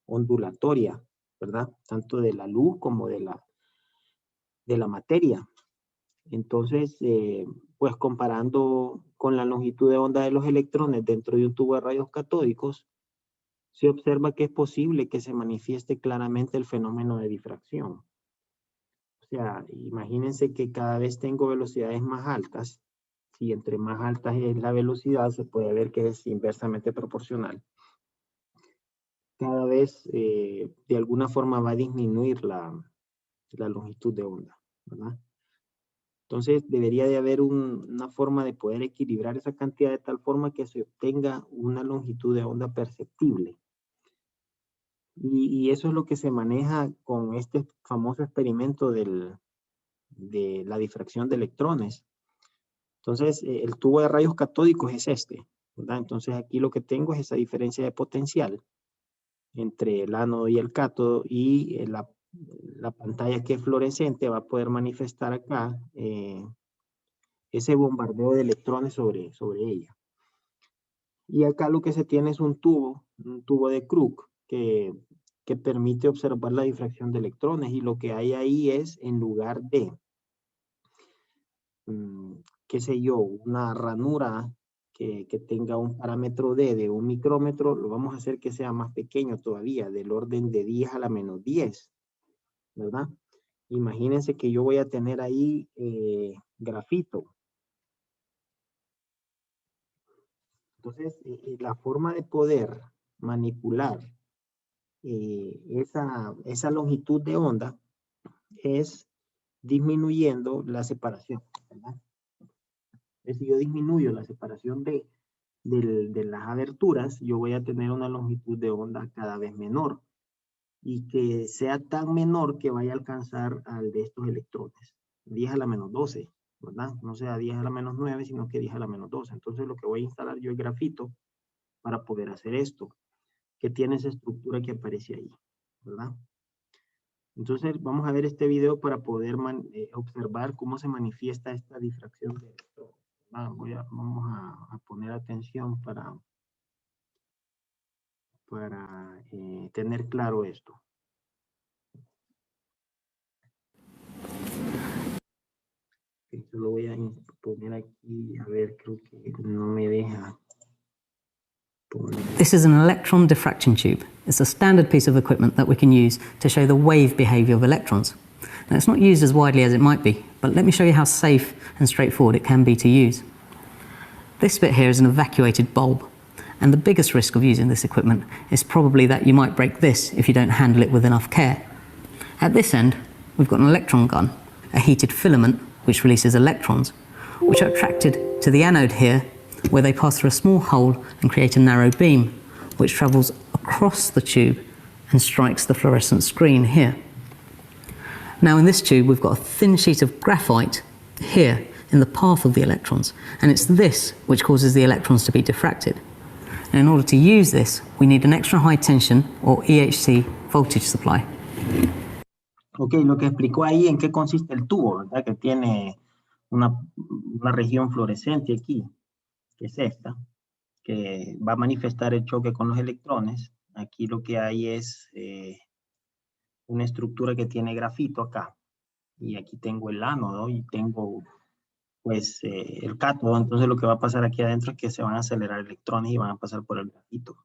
ondulatoria, ¿verdad? Tanto de la luz como de la materia. Entonces, pues comparando con la longitud de onda de los electrones dentro de un tubo de rayos catódicos, se observa que es posible que se manifieste claramente el fenómeno de difracción. O sea, imagínense que cada vez tengo velocidades más altas. Si entre más alta es la velocidad, se puede ver que es inversamente proporcional. Cada vez, de alguna forma, va a disminuir la longitud de onda, ¿verdad? Entonces, debería de haber una forma de poder equilibrar esa cantidad de tal forma que se obtenga una longitud de onda perceptible. Y eso es lo que se maneja con este famoso experimento de la difracción de electrones. Entonces, el tubo de rayos catódicos es este, ¿verdad? Entonces, aquí lo que tengo es esa diferencia de potencial entre el ánodo y el cátodo, y la pantalla que es fluorescente va a poder manifestar acá ese bombardeo de electrones sobre ella. Y acá lo que se tiene es un tubo de Crookes que permite observar la difracción de electrones, y lo que hay ahí es, en lugar de, qué sé yo, una ranura que tenga un parámetro D de 1 micrómetro, lo vamos a hacer que sea más pequeño todavía, del orden de 10 a la menos 10, ¿verdad? Imagínense que yo voy a tener ahí grafito. Entonces, la forma de poder manipular esa longitud de onda es disminuyendo la separación, ¿verdad? Es decir, yo disminuyo la separación de las aberturas, yo voy a tener una longitud de onda cada vez menor, y que sea tan menor que vaya a alcanzar al de estos electrones, 10 a la menos 12, ¿verdad? No sea 10 a la menos 9, sino que 10 a la menos 12. Entonces lo que voy a instalar yo es grafito para poder hacer esto, que tiene esa estructura que aparece ahí, ¿verdad? Entonces vamos a ver este video para poder observar cómo se manifiesta esta difracción de electrones. Vamos a poner atención para tener claro esto. Esto lo voy a poner aquí, a ver, creo que no me deja. This is an electron diffraction tube. It's a standard piece of equipment that we can use to show the wave behavior of electrons. Now, it's not used as widely as it might be, but let me show you how safe and straightforward it can be to use. This bit here is an evacuated bulb, and the biggest risk of using this equipment is probably that you might break this if you don't handle it with enough care. At this end, we've got an electron gun, a heated filament, which releases electrons, which are attracted to the anode here, where they pass through a small hole and create a narrow beam, which travels across the tube and strikes the fluorescent screen here. Now in this tube we've got a thin sheet of graphite here in the path of the electrons, and it's this which causes the electrons to be diffracted. And in order to use this, we need an extra high tension or EHC voltage supply. Ok, lo que explicó ahí en qué consiste el tubo, ¿verdad? Que tiene una región fluorescente aquí, que es esta, que va a manifestar el choque con los electrones. Aquí lo que hay es una estructura que tiene grafito acá. Y aquí tengo el ánodo y tengo pues el cátodo. Entonces lo que va a pasar aquí adentro es que se van a acelerar electrones y van a pasar por el grafito.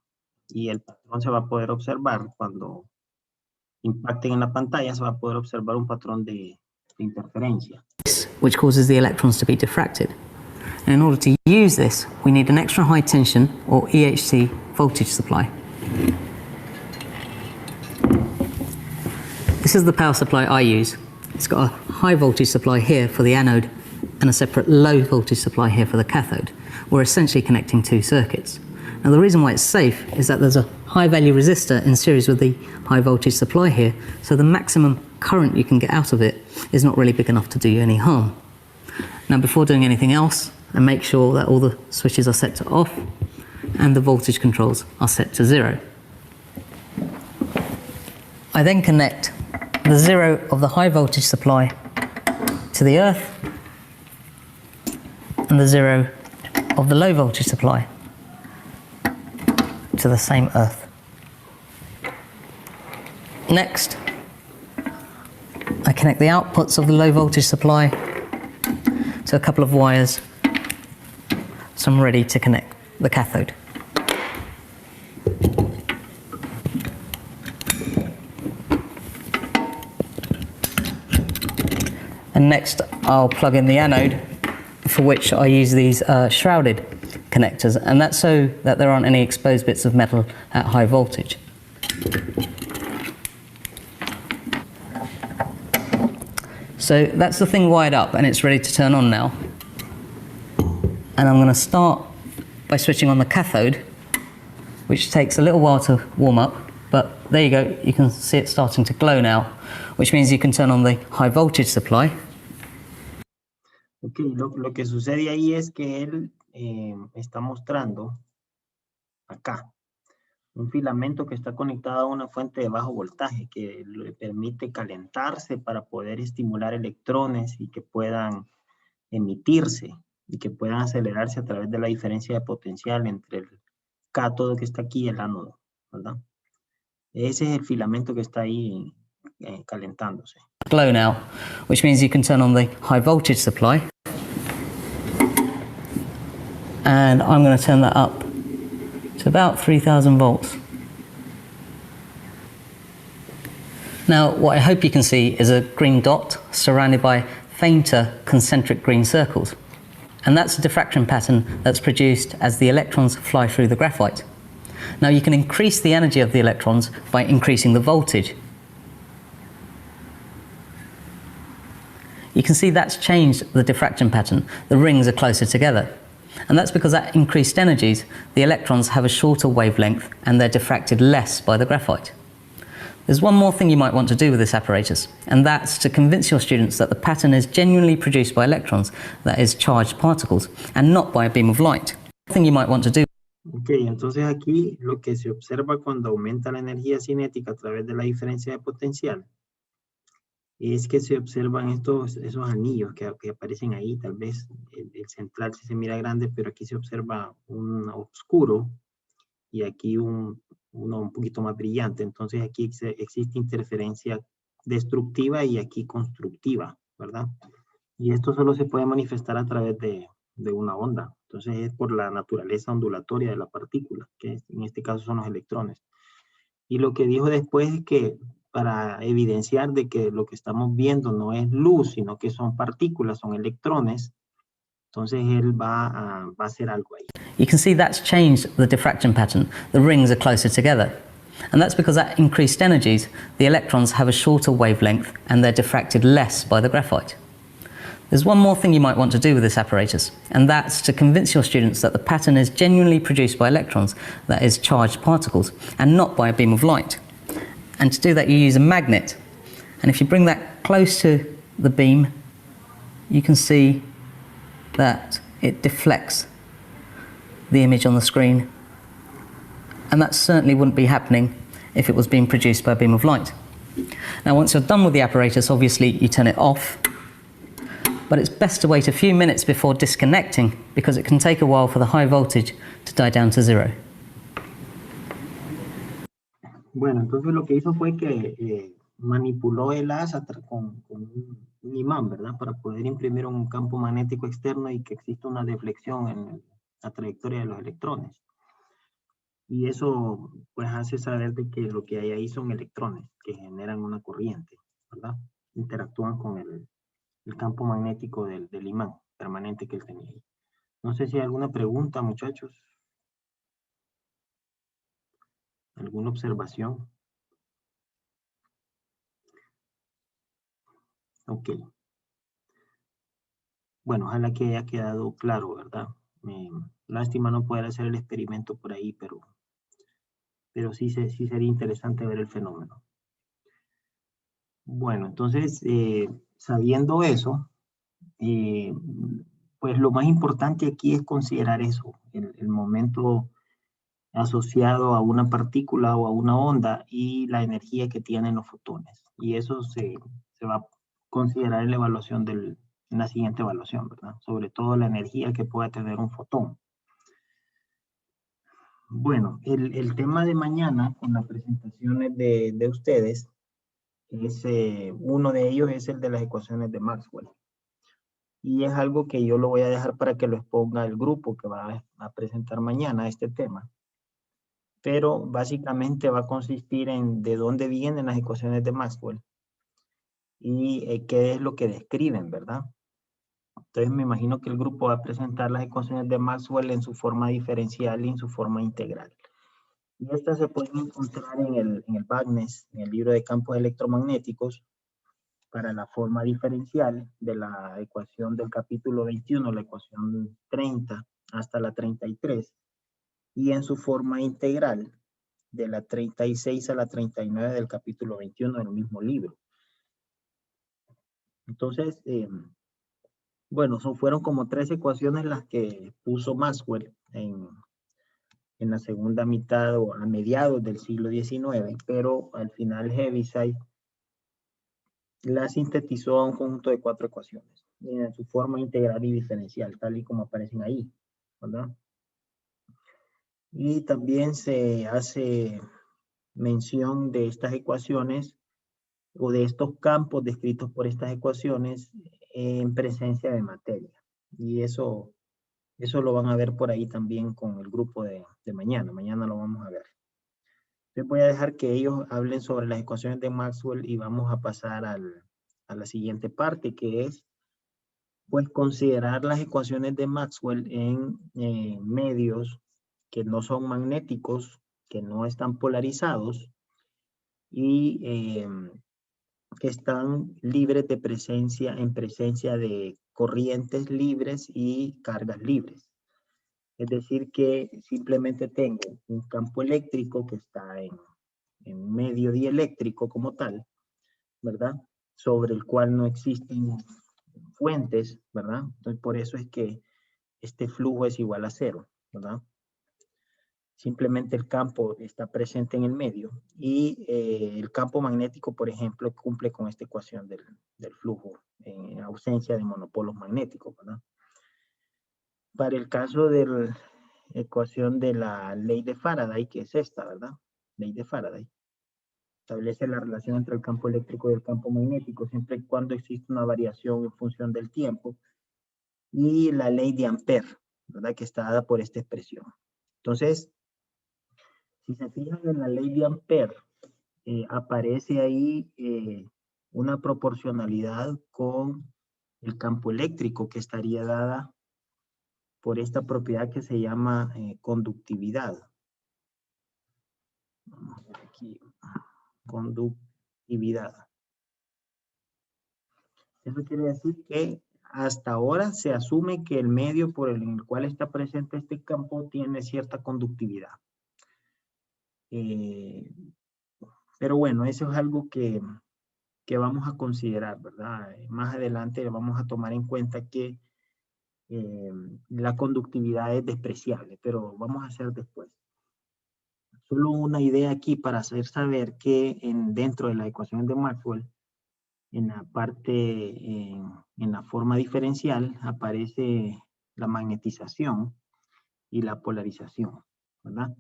Y el patrón se va a poder observar cuando impacten en la pantalla, se va a poder observar un patrón de interferencia. Which causes the electrons to be diffracted. And in order to use this, we need an extra high tension or EHC voltage supply. This is the power supply I use. It's got a high voltage supply here for the anode and a separate low voltage supply here for the cathode. We're essentially connecting two circuits. Now the reason why it's safe is that there's a high value resistor in series with the high voltage supply here, so the maximum current you can get out of it is not really big enough to do you any harm. Now before doing anything else, I make sure that all the switches are set to off and the voltage controls are set to 0. I then connect the 0 of the high voltage supply to the earth and the 0 of the low voltage supply to the same earth. Next, I connect the outputs of the low voltage supply to a couple of wires, so I'm ready to connect the cathode. And next I'll plug in the anode, for which I use these shrouded connectors, and that's so that there aren't any exposed bits of metal at high voltage. So that's the thing wired up and it's ready to turn on now. And I'm going to start by switching on the cathode, which takes a little while to warm up, but there you go, you can see it starting to glow now, which means you can turn on the high voltage supply. Ok, lo que sucede ahí es que él está mostrando acá un filamento que está conectado a una fuente de bajo voltaje que le permite calentarse para poder estimular electrones y que puedan emitirse y que puedan acelerarse a través de la diferencia de potencial entre el cátodo que está aquí y el ánodo, ¿verdad? Ese es el filamento que está ahí calentándose. Glow now, which means you can turn on the high voltage supply. And I'm going to turn that up to about 3000 volts. Now, what I hope you can see is a green dot surrounded by fainter concentric green circles. And that's a diffraction pattern that's produced as the electrons fly through the graphite. Now, you can increase the energy of the electrons by increasing the voltage. You can see that's changed the diffraction pattern. The rings are closer together. And that's because at increased energies, the electrons have a shorter wavelength and they're diffracted less by the graphite. There's one more thing you might want to do with this apparatus, and that's to convince your students that the pattern is genuinely produced by electrons, that is, charged particles, and not by a beam of light. The thing you might want to do. Ok, entonces aquí lo que se observa cuando aumenta la energía cinética a través de la diferencia de potencial es que se observan esos anillos que aparecen ahí. Tal vez el central sí se mira grande, pero aquí se observa un oscuro y aquí uno un poquito más brillante. Entonces aquí existe interferencia destructiva y aquí constructiva, ¿verdad? Y esto solo se puede manifestar a través de una onda. Entonces es por la naturaleza ondulatoria de la partícula, que en este caso son los electrones. Y lo que dijo después es que para evidenciar de que lo que estamos viendo no es luz, sino que son partículas, son electrones, entonces él va a hacer algo ahí. You can see that's changed the diffraction pattern. The rings are closer together. And that's because at increased energies, the electrons have a shorter wavelength and they're diffracted less by the graphite. There's one more thing you might want to do with this apparatus, and that's to convince your students that the pattern is genuinely produced by electrons, that is, charged particles, and not by a beam of light. And to do that, you use a magnet. And if you bring that close to the beam, you can see that it deflects the image on the screen. And that certainly wouldn't be happening if it was being produced by a beam of light. Now, once you're done with the apparatus, obviously you turn it off. But it's best to wait a few minutes before disconnecting, because it can take a while for the high voltage to die down to zero. Bueno, entonces lo que hizo fue que manipuló el asa con un imán, ¿verdad? Para poder imprimir un campo magnético externo y que exista una deflexión en la trayectoria de los electrones. Y eso pues hace saber de que lo que hay ahí son electrones que generan una corriente, ¿verdad? Interactúan con el campo magnético del imán permanente que él tenía ahí. No sé si hay alguna pregunta, muchachos. ¿Alguna observación? Ok. Bueno, ojalá que haya quedado claro, ¿verdad? Lástima no poder hacer el experimento por ahí, pero sí sería interesante ver el fenómeno. Bueno, entonces, sabiendo eso, pues lo más importante aquí es considerar eso, el momento asociado a una partícula o a una onda y la energía que tienen los fotones. Y eso se va a considerar en la evaluación en la siguiente evaluación, ¿verdad? Sobre todo la energía que pueda tener un fotón. Bueno, el tema de mañana con las presentaciones de ustedes, uno de ellos es el de las ecuaciones de Maxwell. Y es algo que yo lo voy a dejar para que lo exponga el grupo que va a presentar mañana este tema. Pero básicamente va a consistir en de dónde vienen las ecuaciones de Maxwell y qué es lo que describen, ¿verdad? Entonces me imagino que el grupo va a presentar las ecuaciones de Maxwell en su forma diferencial y en su forma integral. Y estas se pueden encontrar en el BACNES, en el libro de campos electromagnéticos, para la forma diferencial de la ecuación del capítulo 21, la ecuación 30 hasta la 33, y en su forma integral de la 36 a la 39 del capítulo 21 del mismo libro. Entonces, bueno, fueron como 3 ecuaciones las que puso Maxwell en la segunda mitad o a mediados del siglo XIX, pero al final Heaviside la sintetizó a un conjunto de 4 ecuaciones en su forma integral y diferencial, tal y como aparecen ahí, ¿verdad? Y también se hace mención de estas ecuaciones o de estos campos descritos por estas ecuaciones en presencia de materia. Y eso lo van a ver por ahí también con el grupo de mañana. Mañana lo vamos a ver. Les voy a dejar que ellos hablen sobre las ecuaciones de Maxwell y vamos a pasar a la siguiente parte, que es pues considerar las ecuaciones de Maxwell en medios que no son magnéticos, que no están polarizados y que están libres de en presencia de corrientes libres y cargas libres. Es decir, que simplemente tengo un campo eléctrico que está en medio dieléctrico como tal, ¿verdad? Sobre el cual no existen fuentes, ¿verdad? Entonces, por eso es que este flujo es igual a cero, ¿verdad? Simplemente el campo está presente en el medio y el campo magnético, por ejemplo, cumple con esta ecuación del flujo en ausencia de monopolos magnéticos, ¿verdad? Para el caso de la ecuación de la ley de Faraday, que es esta, ¿verdad? Ley de Faraday. Establece la relación entre el campo eléctrico y el campo magnético siempre y cuando existe una variación en función del tiempo. Y la ley de Ampère, ¿verdad? Que está dada por esta expresión. Entonces, si se fijan en la ley de Ampère, aparece ahí una proporcionalidad con el campo eléctrico que estaría dada por esta propiedad que se llama conductividad. Vamos a ver aquí, conductividad. Eso quiere decir que hasta ahora se asume que el medio por el cual está presente este campo tiene cierta conductividad. Pero bueno, eso es algo que vamos a considerar, ¿verdad? Más adelante vamos a tomar en cuenta que la conductividad es despreciable, pero vamos a hacer después. Solo una idea aquí para hacer saber que dentro de la ecuación de Maxwell, en la parte, en la forma diferencial, aparece la magnetización y la polarización, ¿verdad?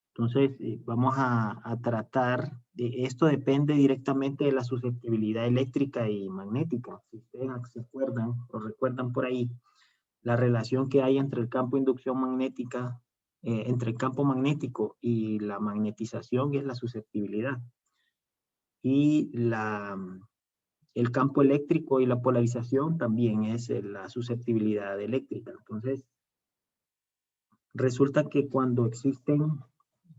Entonces, vamos a tratar, esto depende directamente de la susceptibilidad eléctrica y magnética. Si ustedes se acuerdan o recuerdan por ahí, la relación que hay entre el campo de inducción magnética, entre el campo magnético y la magnetización es la susceptibilidad. Y el campo eléctrico y la polarización también es la susceptibilidad eléctrica. Entonces, resulta que cuando existen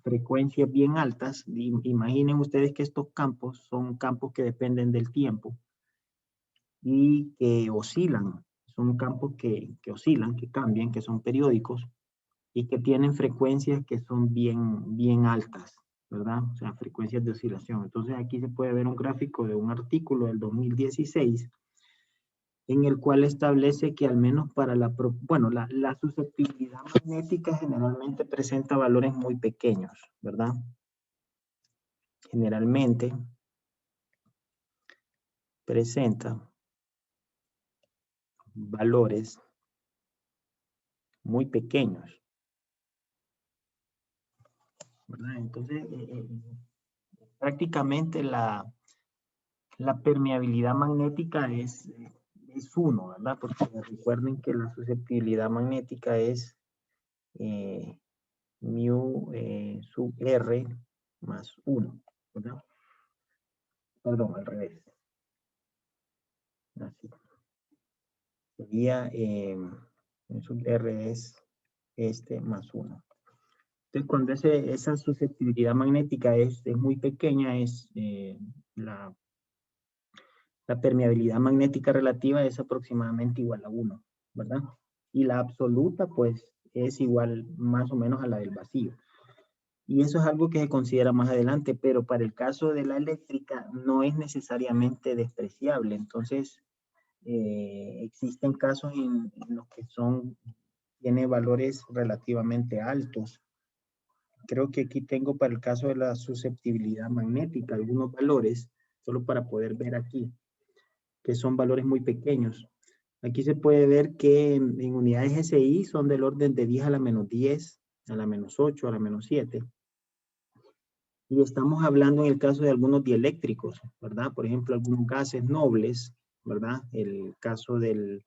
frecuencias bien altas, imaginen ustedes que estos campos son campos que dependen del tiempo y que oscilan, son campos que oscilan, que cambian, que son periódicos y que tienen frecuencias que son bien altas, ¿verdad? O sea, frecuencias de oscilación. Entonces aquí se puede ver un gráfico de un artículo del 2016 en el cual establece que al menos para la susceptibilidad magnética generalmente presenta valores muy pequeños, ¿verdad? Generalmente presenta valores muy pequeños, ¿verdad? Entonces, prácticamente la permeabilidad magnética es 1, ¿verdad? Porque recuerden que la susceptibilidad magnética es mu sub R más 1, ¿verdad? Perdón, al revés. Así. Sería mu sub R es más 1. Entonces, cuando esa susceptibilidad magnética es muy pequeña, es la permeabilidad magnética relativa es aproximadamente igual a 1, ¿verdad? Y la absoluta, pues, es igual más o menos a la del vacío. Y eso es algo que se considera más adelante, pero para el caso de la eléctrica no es necesariamente despreciable. Entonces, existen casos en los que tiene valores relativamente altos. Creo que aquí tengo para el caso de la susceptibilidad magnética algunos valores, solo para poder ver aquí, que son valores muy pequeños. Aquí se puede ver que en unidades SI son del orden de 10 a la menos 10, a la menos 8, a la menos 7. Y estamos hablando en el caso de algunos dieléctricos, ¿verdad? Por ejemplo, algunos gases nobles, ¿verdad? El caso del,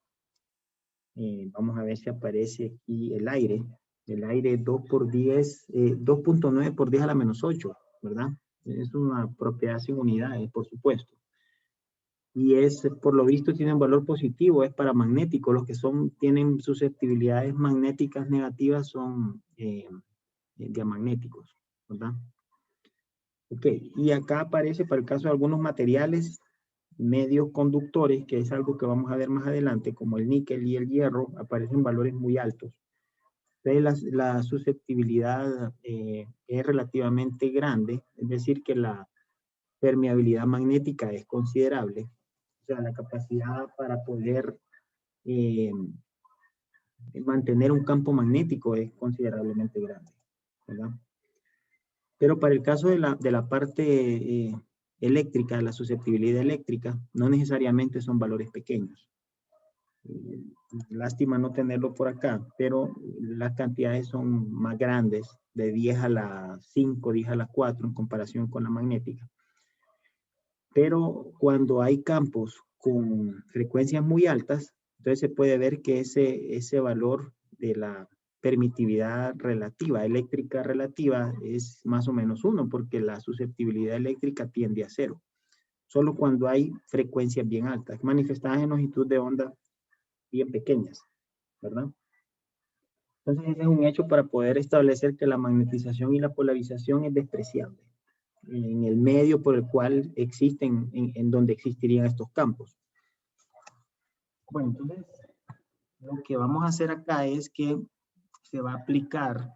vamos a ver si aparece aquí el aire. El aire 2 por 10, 2.9 por 10 a la menos 8, ¿verdad? Es una propiedad sin unidades, por supuesto. Y por lo visto, tiene un valor positivo, es paramagnético. Los que tienen susceptibilidades magnéticas negativas son diamagnéticos, ¿verdad? Ok, y acá aparece para el caso de algunos materiales medios conductores, que es algo que vamos a ver más adelante, como el níquel y el hierro, aparecen valores muy altos. Entonces la susceptibilidad es relativamente grande, es decir, que la permeabilidad magnética es considerable. O sea, la capacidad para poder mantener un campo magnético es considerablemente grande, ¿verdad? Pero para el caso de la parte eléctrica, la susceptibilidad eléctrica, no necesariamente son valores pequeños. Lástima no tenerlo por acá, pero las cantidades son más grandes, de 10 a la 5, 10 a la 4 en comparación con la magnética. Pero cuando hay campos con frecuencias muy altas, entonces se puede ver que ese valor de la permitividad relativa, eléctrica relativa, es más o menos 1, porque la susceptibilidad eléctrica tiende a 0. Solo cuando hay frecuencias bien altas, manifestadas en longitud de onda bien pequeñas, ¿verdad? Entonces ese es un hecho para poder establecer que la magnetización y la polarización es despreciable en el medio por el cual existen, en donde existirían estos campos. Bueno, entonces lo que vamos a hacer acá es que se va a aplicar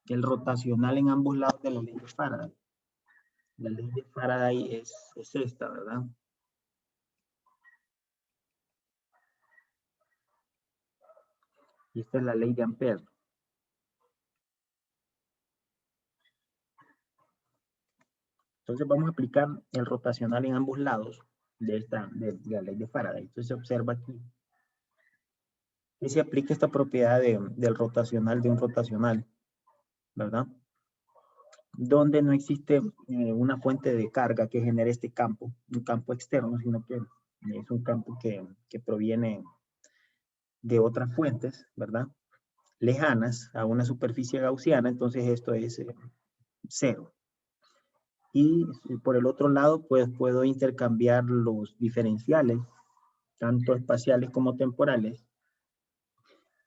el rotacional en ambos lados de la ley de Faraday. La ley de Faraday es esta, ¿verdad? Y esta es la ley de Ampère. Entonces vamos a aplicar el rotacional en ambos lados de la ley de Faraday. Entonces se observa aquí que se aplica esta propiedad del rotacional de un rotacional, ¿verdad? Donde no existe una fuente de carga que genere este campo, un campo externo, sino que es un campo que proviene de otras fuentes, ¿verdad? Lejanas a una superficie gaussiana, entonces esto es cero. Y por el otro lado, pues puedo intercambiar los diferenciales, tanto espaciales como temporales,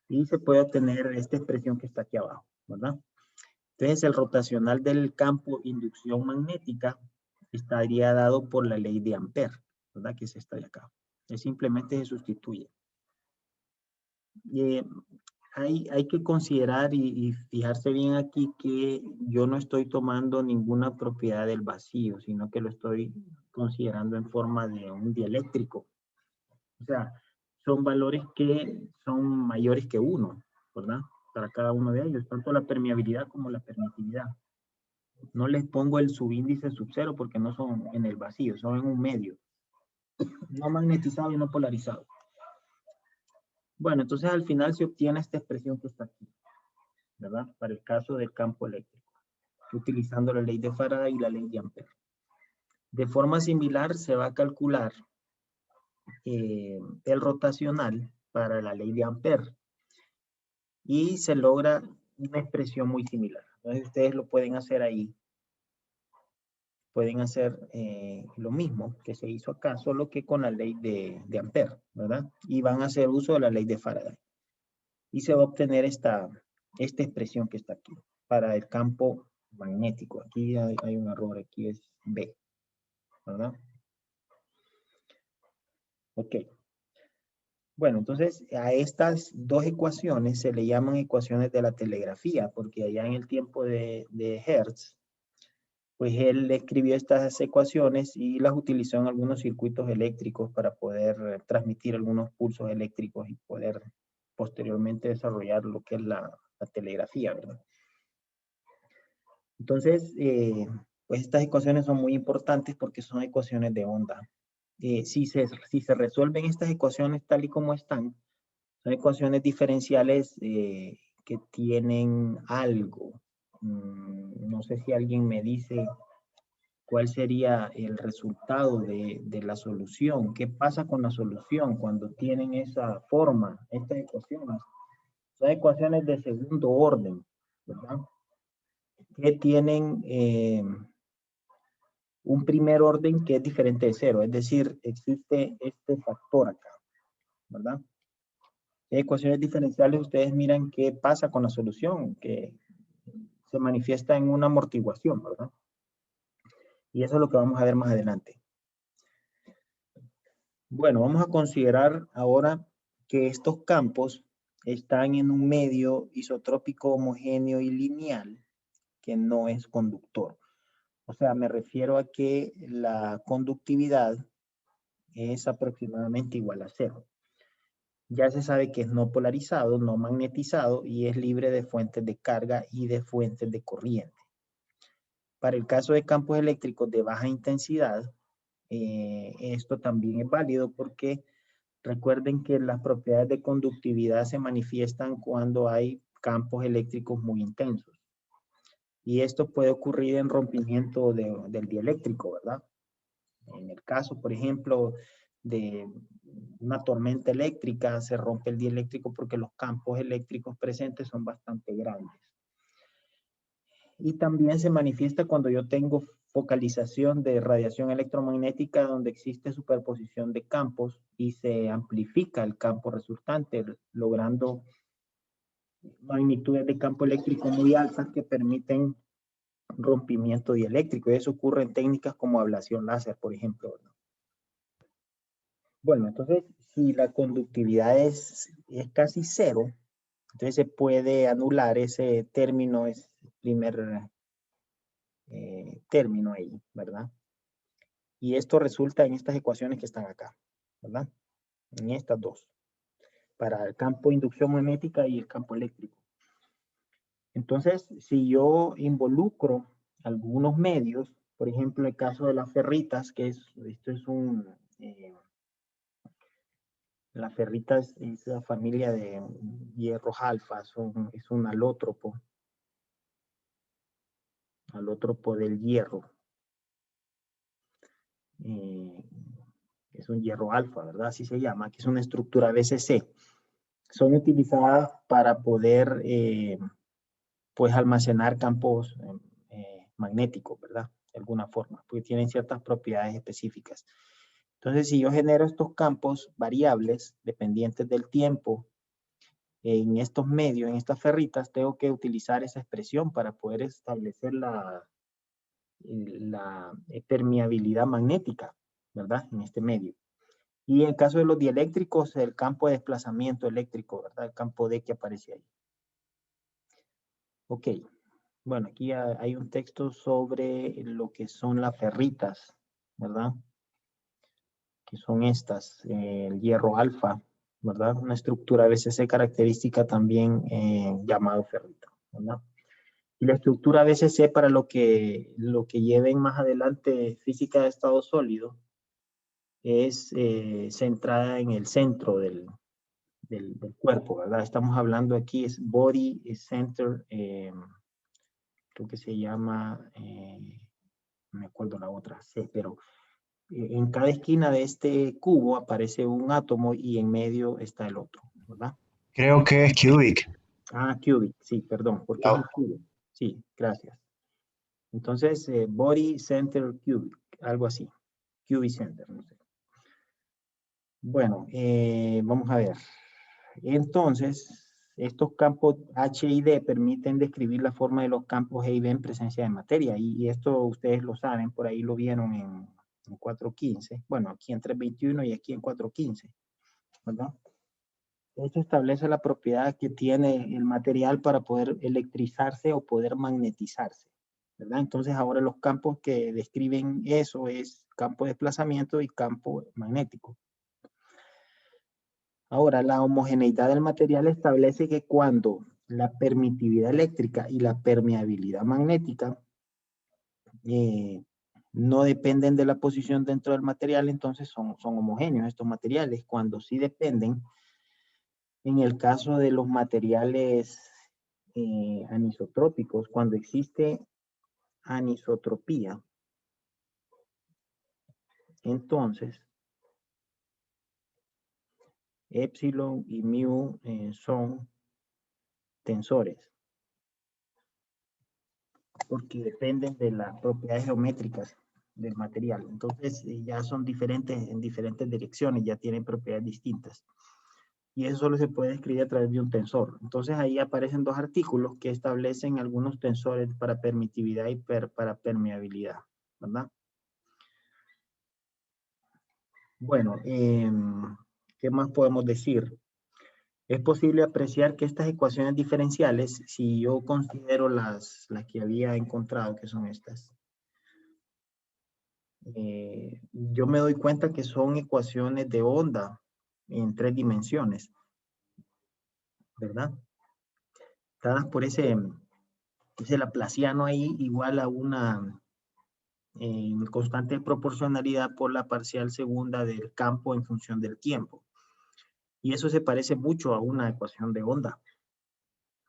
y se puede obtener esta expresión que está aquí abajo, ¿verdad? Entonces, el rotacional del campo inducción magnética estaría dado por la ley de Ampère, ¿verdad? Que es esta de acá. Simplemente se sustituye. Hay que considerar y fijarse bien aquí que yo no estoy tomando ninguna propiedad del vacío, sino que lo estoy considerando en forma de un dieléctrico. O sea, son valores que son mayores que 1, ¿verdad? Para cada uno de ellos, tanto la permeabilidad como la permitividad. No les pongo el subíndice sub-0 porque no son en el vacío, son en un medio. No magnetizado y no polarizado. Bueno, entonces al final se obtiene esta expresión que está aquí, ¿verdad? Para el caso del campo eléctrico, utilizando la ley de Faraday y la ley de Ampère. De forma similar se va a calcular el rotacional para la ley de Ampère y se logra una expresión muy similar. Entonces ustedes lo pueden hacer ahí. Pueden hacer lo mismo que se hizo acá, solo que con la ley de Ampère, ¿verdad? Y van a hacer uso de la ley de Faraday. Y se va a obtener esta expresión que está aquí para el campo magnético. Aquí hay un error, aquí es B, ¿verdad? Ok. Bueno, entonces a estas dos ecuaciones se le llaman ecuaciones de la telegrafía, porque allá en el tiempo de Hertz, pues él escribió estas ecuaciones y las utilizó en algunos circuitos eléctricos para poder transmitir algunos pulsos eléctricos y poder posteriormente desarrollar lo que es la telegrafía, ¿verdad? Entonces, pues estas ecuaciones son muy importantes porque son ecuaciones de onda. Si se resuelven estas ecuaciones tal y como están, son ecuaciones diferenciales que tienen algo. No sé si alguien me dice cuál sería el resultado de la solución. ¿Qué pasa con la solución cuando tienen esa forma, estas ecuaciones? Son ecuaciones de segundo orden, ¿verdad? Que tienen un primer orden que es diferente de cero, es decir, existe este factor acá, ¿verdad? Ecuaciones diferenciales, ustedes miran qué pasa con la solución, que se manifiesta en una amortiguación, ¿verdad? Y eso es lo que vamos a ver más adelante. Bueno, vamos a considerar ahora que estos campos están en un medio isotrópico homogéneo y lineal que no es conductor. O sea, me refiero a que la conductividad es aproximadamente igual a 0. Ya se sabe que es no polarizado, no magnetizado y es libre de fuentes de carga y de fuentes de corriente. Para el caso de campos eléctricos de baja intensidad, esto también es válido porque recuerden que las propiedades de conductividad se manifiestan cuando hay campos eléctricos muy intensos. Y esto puede ocurrir en rompimiento del dieléctrico, ¿verdad? En el caso, por ejemplo, de una tormenta eléctrica, se rompe el dieléctrico porque los campos eléctricos presentes son bastante grandes. Y también se manifiesta cuando yo tengo focalización de radiación electromagnética donde existe superposición de campos y se amplifica el campo resultante, logrando magnitudes de campo eléctrico muy altas que permiten rompimiento dieléctrico. Y eso ocurre en técnicas como ablación láser, por ejemplo. Bueno, entonces, si la conductividad es casi cero, entonces se puede anular ese término, ese primer término ahí, ¿verdad? Y esto resulta en estas ecuaciones que están acá, ¿verdad? En estas dos, para el campo de inducción magnética y el campo eléctrico. Entonces, si yo involucro algunos medios, por ejemplo, el caso de las ferritas, que esto es la ferrita es la familia de hierros alfa, es un alótropo del hierro. Es un hierro alfa, ¿verdad? Así se llama, que es una estructura BCC. Son utilizadas para poder, pues, almacenar campos magnéticos, ¿verdad? De alguna forma, porque tienen ciertas propiedades específicas. Entonces, si yo genero estos campos variables, dependientes del tiempo, en estos medios, en estas ferritas, tengo que utilizar esa expresión para poder establecer la permeabilidad magnética, ¿verdad? En este medio. Y en el caso de los dieléctricos, el campo de desplazamiento eléctrico, ¿verdad? El campo D que aparece ahí. Ok. Bueno, aquí hay un texto sobre lo que son las ferritas, ¿verdad? Que son estas, el hierro alfa, ¿verdad? Una estructura BCC característica también llamado ferrita, ¿verdad? Y la estructura BCC, para lo que lleven más adelante física de estado sólido, es centrada en el centro del cuerpo, ¿verdad? Estamos hablando aquí, es body center, creo que se llama, no me acuerdo la otra, sí, pero en cada esquina de este cubo aparece un átomo y en medio está el otro, ¿verdad? Creo que es cubic. Ah, cubic, sí, perdón, porque es un cubo. Sí, gracias. Entonces, body center cubic, algo así. Cubic center, no sé. Bueno, vamos a ver. Entonces, estos campos H y D permiten describir la forma de los campos E y B en presencia de materia. Y esto ustedes lo saben, por ahí lo vieron en 4.15. Bueno, aquí en 3.21 y aquí en 4.15, ¿verdad? Esto establece la propiedad que tiene el material para poder electrizarse o poder magnetizarse, ¿verdad? Entonces ahora los campos que describen eso es campo de desplazamiento y campo magnético. Ahora, la homogeneidad del material establece que cuando la permitividad eléctrica y la permeabilidad magnética no dependen de la posición dentro del material, entonces son homogéneos estos materiales. Cuando sí dependen, en el caso de los materiales anisotrópicos, cuando existe anisotropía, entonces epsilon y mu son tensores, porque dependen de las propiedades geométricas del material. Entonces ya son diferentes en diferentes direcciones, ya tienen propiedades distintas. Y eso solo se puede escribir a través de un tensor. Entonces ahí aparecen dos artículos que establecen algunos tensores para permitividad y para permeabilidad, ¿verdad? Bueno, ¿qué más podemos decir? Es posible apreciar que estas ecuaciones diferenciales, si yo considero las que había encontrado, que son estas, yo me doy cuenta que son ecuaciones de onda en 3 dimensiones, ¿verdad? Dadas por ese laplaciano ahí igual a una constante proporcionalidad por la parcial segunda del campo en función del tiempo. Y eso se parece mucho a una ecuación de onda.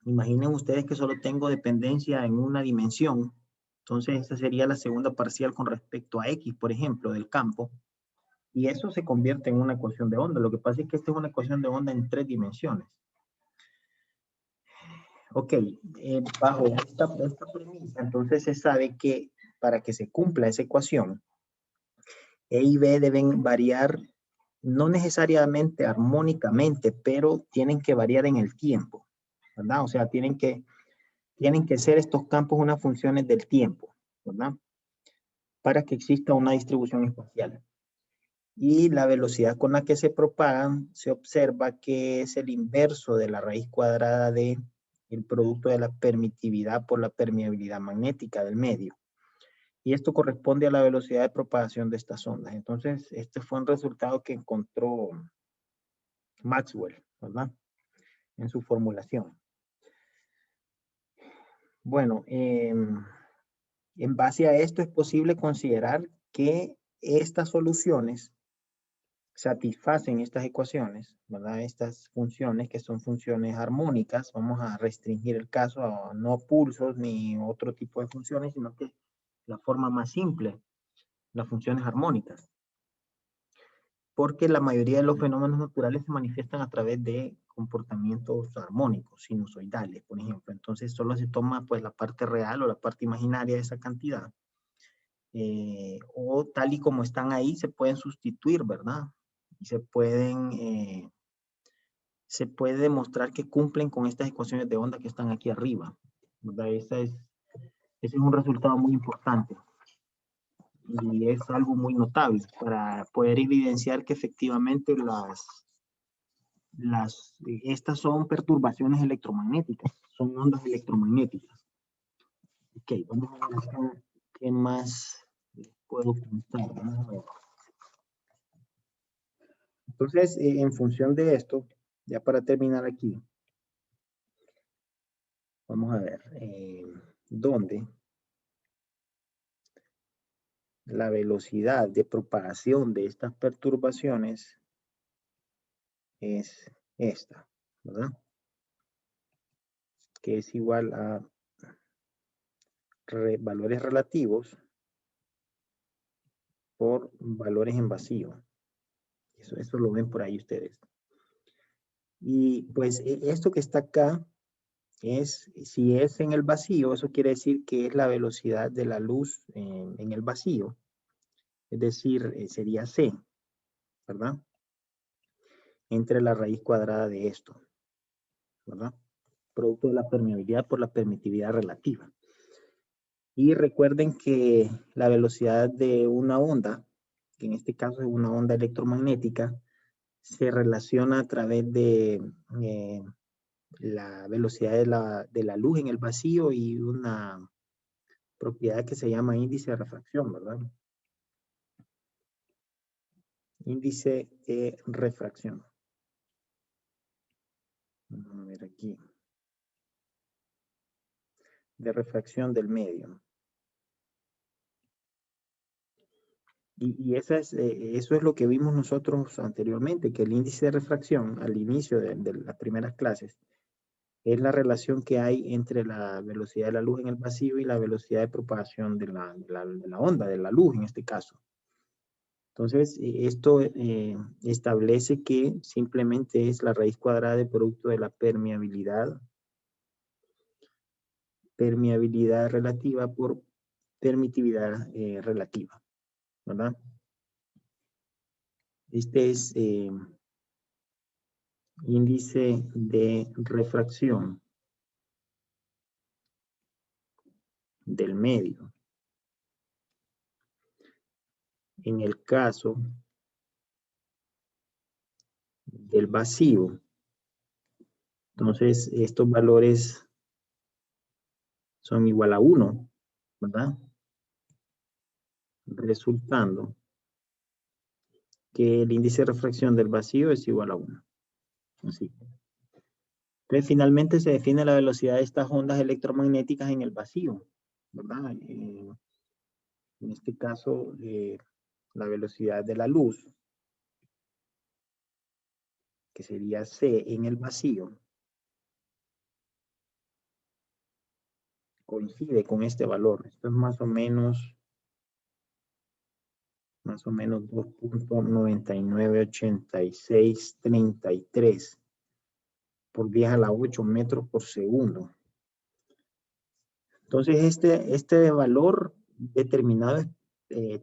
Imaginen ustedes que solo tengo dependencia en una dimensión. Entonces esa sería la segunda parcial con respecto a X, por ejemplo, del campo. Y eso se convierte en una ecuación de onda. Lo que pasa es que esta es una ecuación de onda en 3 dimensiones. Ok, bajo esta premisa, entonces se sabe que para que se cumpla esa ecuación, E y B deben variar, no necesariamente armónicamente, pero tienen que variar en el tiempo, ¿verdad? O sea, tienen que ser estos campos unas funciones del tiempo, ¿verdad? Para que exista una distribución espacial. Y la velocidad con la que se propagan se observa que es el inverso de la raíz cuadrada de el producto de la permitividad por la permeabilidad magnética del medio. Y esto corresponde a la velocidad de propagación de estas ondas. Entonces, este fue un resultado que encontró Maxwell, ¿verdad? En su formulación. Bueno, en base a esto es posible considerar que estas soluciones satisfacen estas ecuaciones, ¿verdad? Estas funciones que son funciones armónicas. Vamos a restringir el caso a no pulsos ni otro tipo de funciones, sino que la forma más simple, las funciones armónicas. Porque la mayoría de los fenómenos naturales se manifiestan a través de comportamientos armónicos, sinusoidales, por ejemplo. Entonces solo se toma pues la parte real o la parte imaginaria de esa cantidad. O tal y como están ahí se pueden sustituir, ¿verdad? Y se puede demostrar que cumplen con estas ecuaciones de onda que están aquí arriba, ¿verdad? Ese es un resultado muy importante y es algo muy notable para poder evidenciar que efectivamente estas son perturbaciones electromagnéticas, son ondas electromagnéticas. Ok, vamos a ver acá qué más puedo contar. Vamos a ver. Entonces, en función de esto, ya para terminar aquí, vamos a ver dónde la velocidad de propagación de estas perturbaciones es esta, ¿verdad? Que es igual a valores relativos por valores en vacío. Eso lo ven por ahí ustedes. Y pues esto que está acá si es en el vacío, eso quiere decir que es la velocidad de la luz en el vacío. Es decir, sería C, ¿verdad? Entre la raíz cuadrada de esto, ¿verdad? Producto de la permeabilidad por la permitividad relativa. Y recuerden que la velocidad de una onda, que en este caso es una onda electromagnética, se relaciona a través de la velocidad de la luz en el vacío y una propiedad que se llama índice de refracción, ¿verdad? Índice de refracción. Vamos a ver aquí. De refracción del medio. Y eso es lo que vimos nosotros anteriormente, que el índice de refracción al inicio de las primeras clases es la relación que hay entre la velocidad de la luz en el vacío y la velocidad de propagación de la onda, de la luz en este caso. Entonces, esto establece que simplemente es la raíz cuadrada de producto de la permeabilidad relativa por permitividad relativa, ¿verdad? Este es índice de refracción del medio. En el caso del vacío, entonces estos valores son igual a 1, ¿verdad? Resultando que el índice de refracción del vacío es igual a 1. Así. Entonces, finalmente se define la velocidad de estas ondas electromagnéticas en el vacío, ¿verdad? En este caso, la velocidad de la luz, que sería C en el vacío, coincide con este valor. Esto es más o menos 2.998633 por 10 a la 8 metros por segundo. Entonces, este valor determinado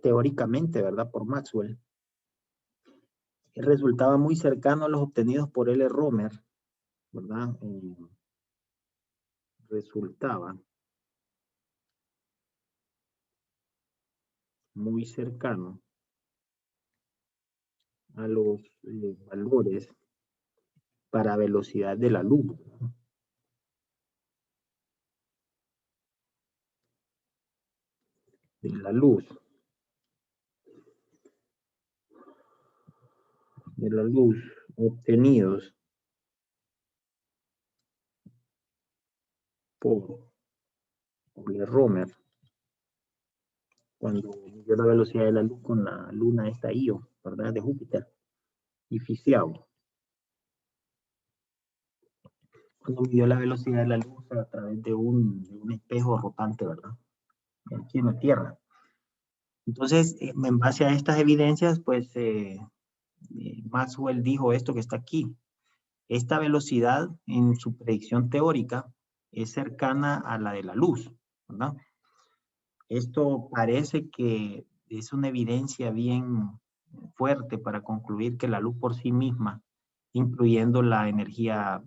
teóricamente, ¿verdad? Por Maxwell, resultaba muy cercano a los obtenidos por L. Romer, ¿verdad? Resultaba muy cercano a los valores para velocidad de la luz. De la luz. De la luz obtenidos por Romer cuando midió la velocidad de la luz con la luna esta Io, ¿verdad? De Júpiter. Y Ficiado. Cuando midió la velocidad de la luz a través de un espejo rotante, ¿verdad? Aquí en la Tierra. Entonces, en base a estas evidencias, pues Maxwell dijo esto que está aquí. Esta velocidad en su predicción teórica es cercana a la de la luz, ¿verdad? Esto parece que es una evidencia bien fuerte para concluir que la luz por sí misma, incluyendo la energía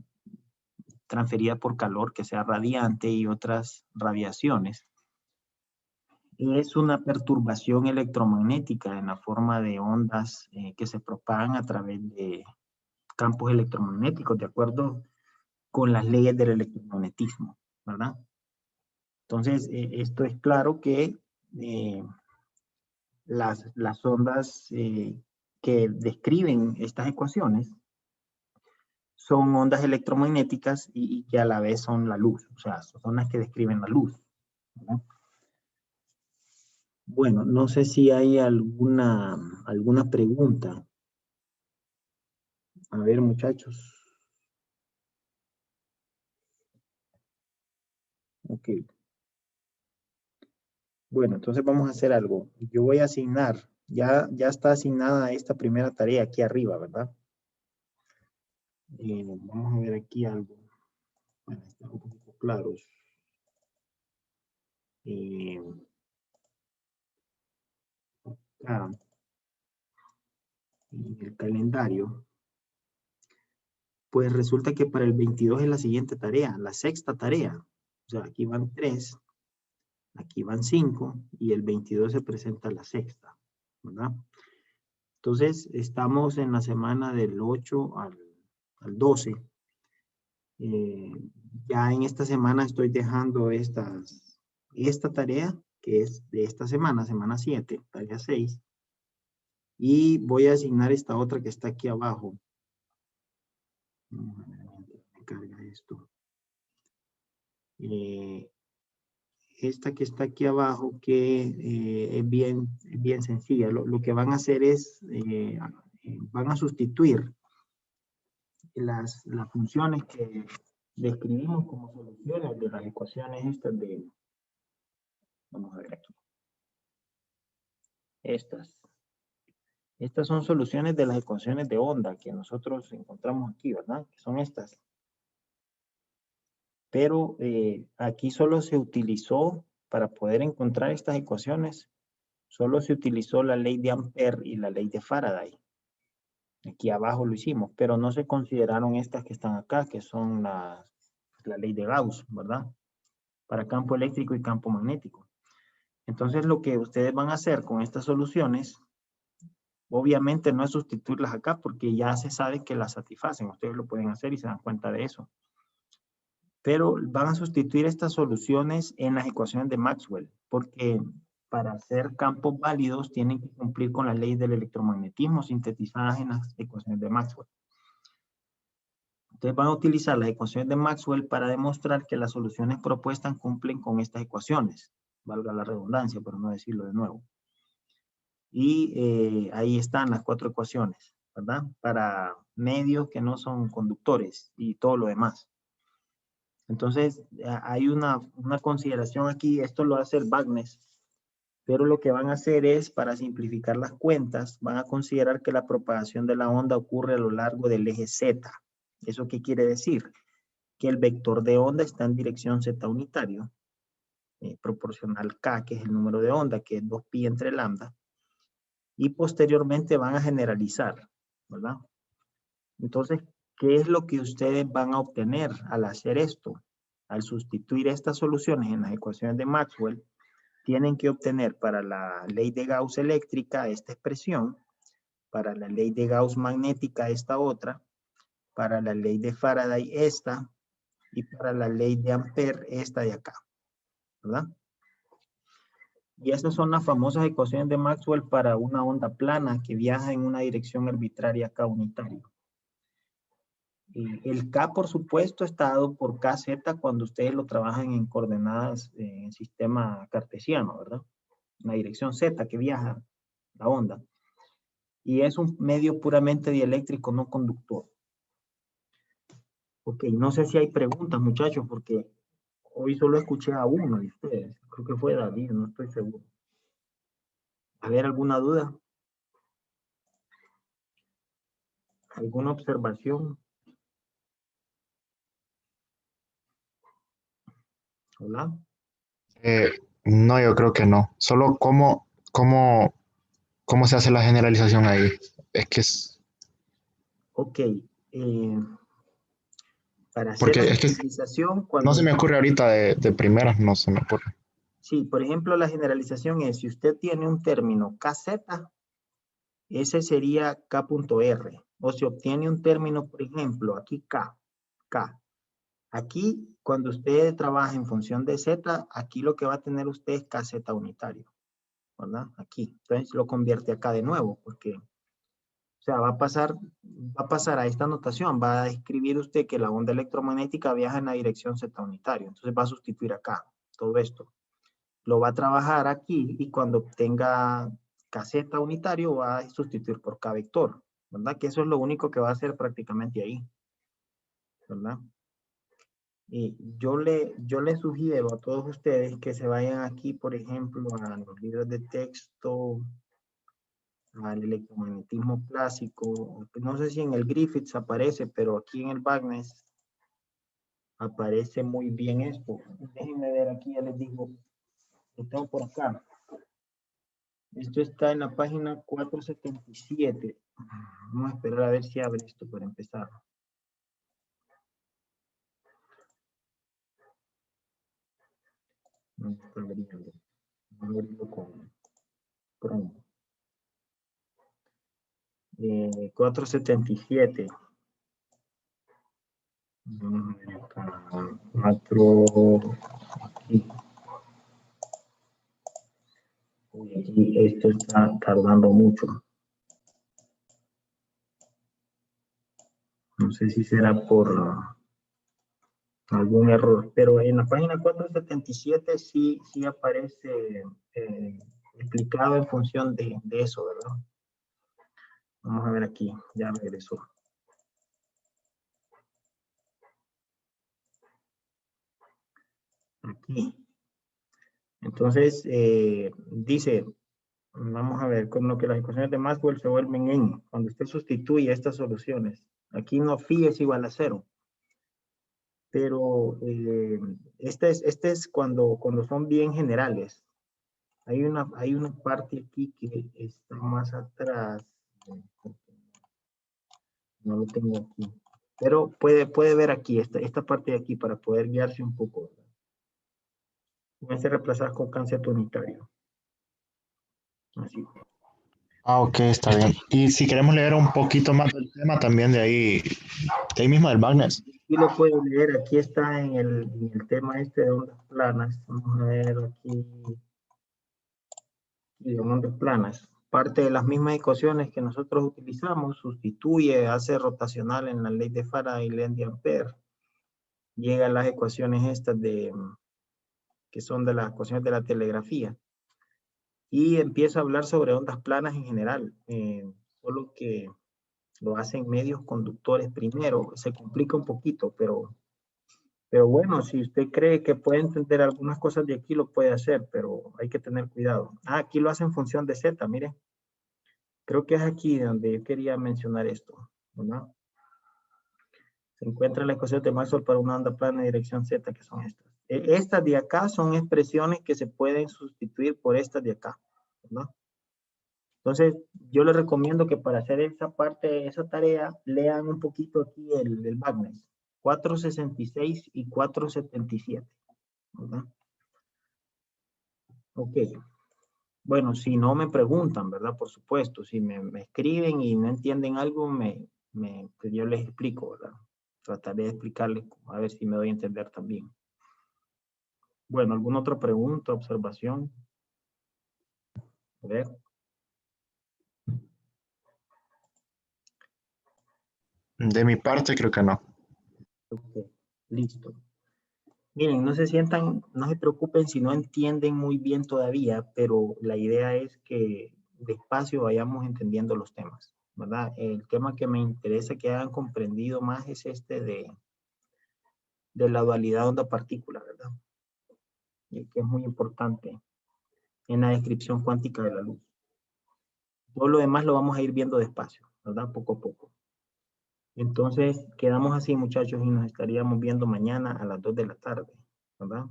transferida por calor, que sea radiante y otras radiaciones, es una perturbación electromagnética en la forma de ondas que se propagan a través de campos electromagnéticos, de acuerdo con las leyes del electromagnetismo, ¿verdad? Entonces, esto es claro que las ondas que describen estas ecuaciones son ondas electromagnéticas y que a la vez son la luz, o sea, son las que describen la luz, ¿verdad? Bueno, no sé si hay alguna pregunta. A ver, muchachos. Ok. Bueno, entonces vamos a hacer algo. Yo voy a asignar, ya está asignada esta primera tarea aquí arriba, ¿verdad? Vamos a ver aquí algo. Bueno, están un poco claros. Acá, en el calendario, pues resulta que para el 22 es la siguiente tarea, la sexta tarea. O sea, aquí van 3, aquí van 5 y el 22 se presenta la sexta, ¿verdad? Entonces, estamos en la semana del 8 al 12. Ya en esta semana estoy dejando esta tarea, que es de esta semana, semana 7, tarea 6. Y voy a asignar esta otra que está aquí abajo. Vamos a ver, me carga esto. Esta que está aquí abajo, que es bien sencilla. Lo que van a hacer es, van a sustituir las funciones que describimos como soluciones de las ecuaciones estas de, vamos a ver aquí. Estas son soluciones de las ecuaciones de onda que nosotros encontramos aquí, ¿verdad? Que son estas. Pero aquí solo se utilizó, para poder encontrar estas ecuaciones, solo se utilizó la ley de Ampère y la ley de Faraday. Aquí abajo lo hicimos, pero no se consideraron estas que están acá, que son la ley de Gauss, ¿verdad? Para campo eléctrico y campo magnético. Entonces, lo que ustedes van a hacer con estas soluciones, obviamente no es sustituirlas acá, porque ya se sabe que las satisfacen. Ustedes lo pueden hacer y se dan cuenta de eso. Pero van a sustituir estas soluciones en las ecuaciones de Maxwell, porque para ser campos válidos tienen que cumplir con las leyes del electromagnetismo sintetizadas en las ecuaciones de Maxwell. Entonces van a utilizar las ecuaciones de Maxwell para demostrar que las soluciones propuestas cumplen con estas ecuaciones. Valga la redundancia, pero no decirlo de nuevo. Y ahí están las 4 ecuaciones, ¿verdad? Para medios que no son conductores y todo lo demás. Entonces, hay una consideración aquí, esto lo hace el Bagnes, pero lo que van a hacer es, para simplificar las cuentas, van a considerar que la propagación de la onda ocurre a lo largo del eje Z. ¿Eso qué quiere decir? Que el vector de onda está en dirección Z unitario, proporcional K, que es el número de onda, que es 2pi entre lambda, y posteriormente van a generalizar, ¿verdad? Entonces, ¿qué es lo que ustedes van a obtener al hacer esto? Al sustituir estas soluciones en las ecuaciones de Maxwell, tienen que obtener para la ley de Gauss eléctrica esta expresión, Para la ley de Gauss magnética, esta otra. Para la ley de Faraday, esta. Y para la ley de Ampere, esta de acá. ¿Verdad? Y esas son las famosas ecuaciones de Maxwell para una onda plana que viaja en una dirección arbitraria K unitaria. El K, por supuesto, está dado por KZ cuando ustedes lo trabajan en coordenadas en sistema cartesiano, ¿verdad? La dirección Z que viaja la onda. Y es un medio puramente dieléctrico, no conductor. Ok, no sé si hay preguntas, muchachos, porque hoy solo escuché a uno de ustedes. Creo que fue David, no estoy seguro. ¿A ver alguna duda? ¿Alguna observación? Hola. No, yo creo que no. Solo cómo se hace la generalización ahí. Es que es, Ok. Para hacer porque la es que generalización, no cuando... se me ocurre ahorita de primeras, no se me ocurre. Sí, por ejemplo, la generalización es, si usted tiene un término KZ, ese sería K.R. O si obtiene un término, por ejemplo, aquí K. Aquí, cuando usted trabaja en función de Z, aquí lo que va a tener usted es KZ unitario, ¿verdad? Aquí. Entonces lo convierte acá de nuevo, porque, o sea, va a pasar a esta notación, va a escribir usted que la onda electromagnética viaja en la dirección Z unitario. Entonces va a sustituir acá todo esto. Lo va a trabajar aquí y cuando obtenga KZ unitario va a sustituir por K vector, ¿verdad? Que eso es lo único que va a hacer prácticamente ahí, ¿verdad? Y yo le sugiero a todos ustedes que se vayan aquí, por ejemplo, a los libros de texto, al electromagnetismo clásico. No sé si en el Griffiths aparece, pero aquí en el Bagnes aparece muy bien esto. Déjenme ver aquí, ya les digo, lo tengo por acá. Esto está en la página 477. Vamos a esperar a ver si abre esto para empezar. No está abriendo. Vamos a abrirlo con Chrome. 477. Vamos a ver acá. 4. Aquí. Uy, aquí esto está tardando mucho. No sé si será por algún error, pero en la página 477 sí aparece explicado en función de eso, ¿verdad? Vamos a ver aquí, ya regresó. Aquí. Entonces, dice, vamos a ver, con lo que las ecuaciones de Maxwell se vuelven en, cuando usted sustituye estas soluciones. Aquí no phi es igual a 0. Pero este es cuando son bien generales. Hay una parte aquí que está más atrás. No lo tengo aquí. Pero puede ver aquí, esta parte de aquí para poder guiarse un poco. Voy a hacer reemplazar con cáncer unitario. Así. Ah, ok, está bien. Y si queremos leer un poquito más del tema también de ahí mismo del Bagnes. Aquí lo pueden leer, aquí está en el tema este de ondas planas. Vamos a ver aquí. Y de ondas planas. Parte de las mismas ecuaciones que nosotros utilizamos, sustituye, hace rotacional en la ley de Faraday y ley de Ampere. Llega a las ecuaciones estas que son de las ecuaciones de la telegrafía. Y empieza a hablar sobre ondas planas en general. Solo que lo hacen medios conductores primero. Se complica un poquito, pero bueno, si usted cree que puede entender algunas cosas de aquí, lo puede hacer, pero hay que tener cuidado. Aquí lo hace en función de Z, mire. Creo que es aquí donde yo quería mencionar esto, ¿verdad? Se encuentra la ecuación de Maxwell para una onda plana de dirección Z, que son estas. Estas de acá son expresiones que se pueden sustituir por estas de acá, ¿verdad? Entonces, yo les recomiendo que para hacer esa parte, esa tarea, lean un poquito aquí el Bagnes. 466 y 477, ¿verdad? Ok. Bueno, si no me preguntan, ¿verdad? Por supuesto, si me escriben y no entienden algo, pues yo les explico, ¿verdad? Trataré de explicarles, a ver si me doy a entender también. Bueno, ¿alguna otra pregunta, observación? A ver. De mi parte, creo que no. Ok, listo. Miren, no se sientan, no se preocupen si no entienden muy bien todavía, pero la idea es que despacio vayamos entendiendo los temas, ¿verdad? El tema que me interesa que hayan comprendido más es este de la dualidad onda-partícula, ¿verdad? Y que es muy importante en la descripción cuántica de la luz. Todo lo demás lo vamos a ir viendo despacio, ¿verdad? Poco a poco. Entonces, quedamos así, muchachos, y nos estaríamos viendo mañana a las 2 de la tarde, ¿verdad?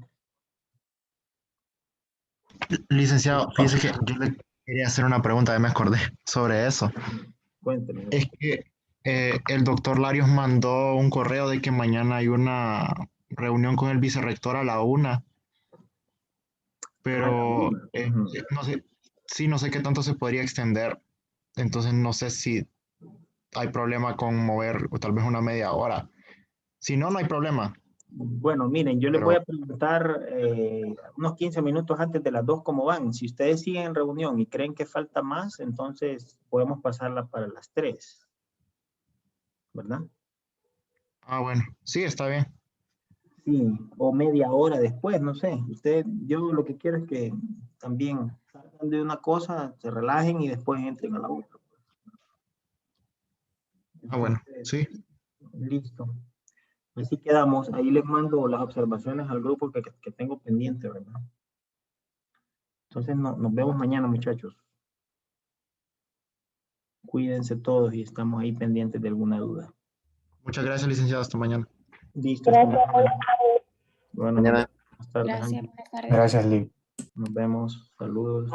Licenciado, fíjese que yo le quería hacer una pregunta, ya me acordé sobre eso. Cuéntenme. Es que el doctor Larios mandó un correo de que mañana hay una reunión con el vicerrector a la 1, A la pero 1. Ujú. no sé, sí, no sé qué tanto se podría extender. Entonces no sé si hay problema con mover o tal vez una media hora. Si no, no hay problema. Bueno, miren, yo les voy Pero, a preguntar unos 15 minutos antes de las 2 cómo van. Si ustedes siguen en reunión y creen que falta más, entonces podemos pasarla para las 3, ¿verdad? bueno, sí, está bien. Sí, o media hora después, no sé. Yo lo que quiero es que también salgan de una cosa, se relajen y después entren a la otra. Bueno, Entonces, sí. listo. Así quedamos. Ahí les mando las observaciones al grupo que tengo pendiente, ¿verdad? Entonces nos vemos mañana, muchachos. Cuídense todos y estamos ahí pendientes de alguna duda. Muchas gracias, licenciado. Hasta mañana. Listo, hasta mañana. Bueno, nos Mañana. vemos más tarde, Gracias, Angie. buenas tardes. Gracias, Lee. Nos vemos. Saludos.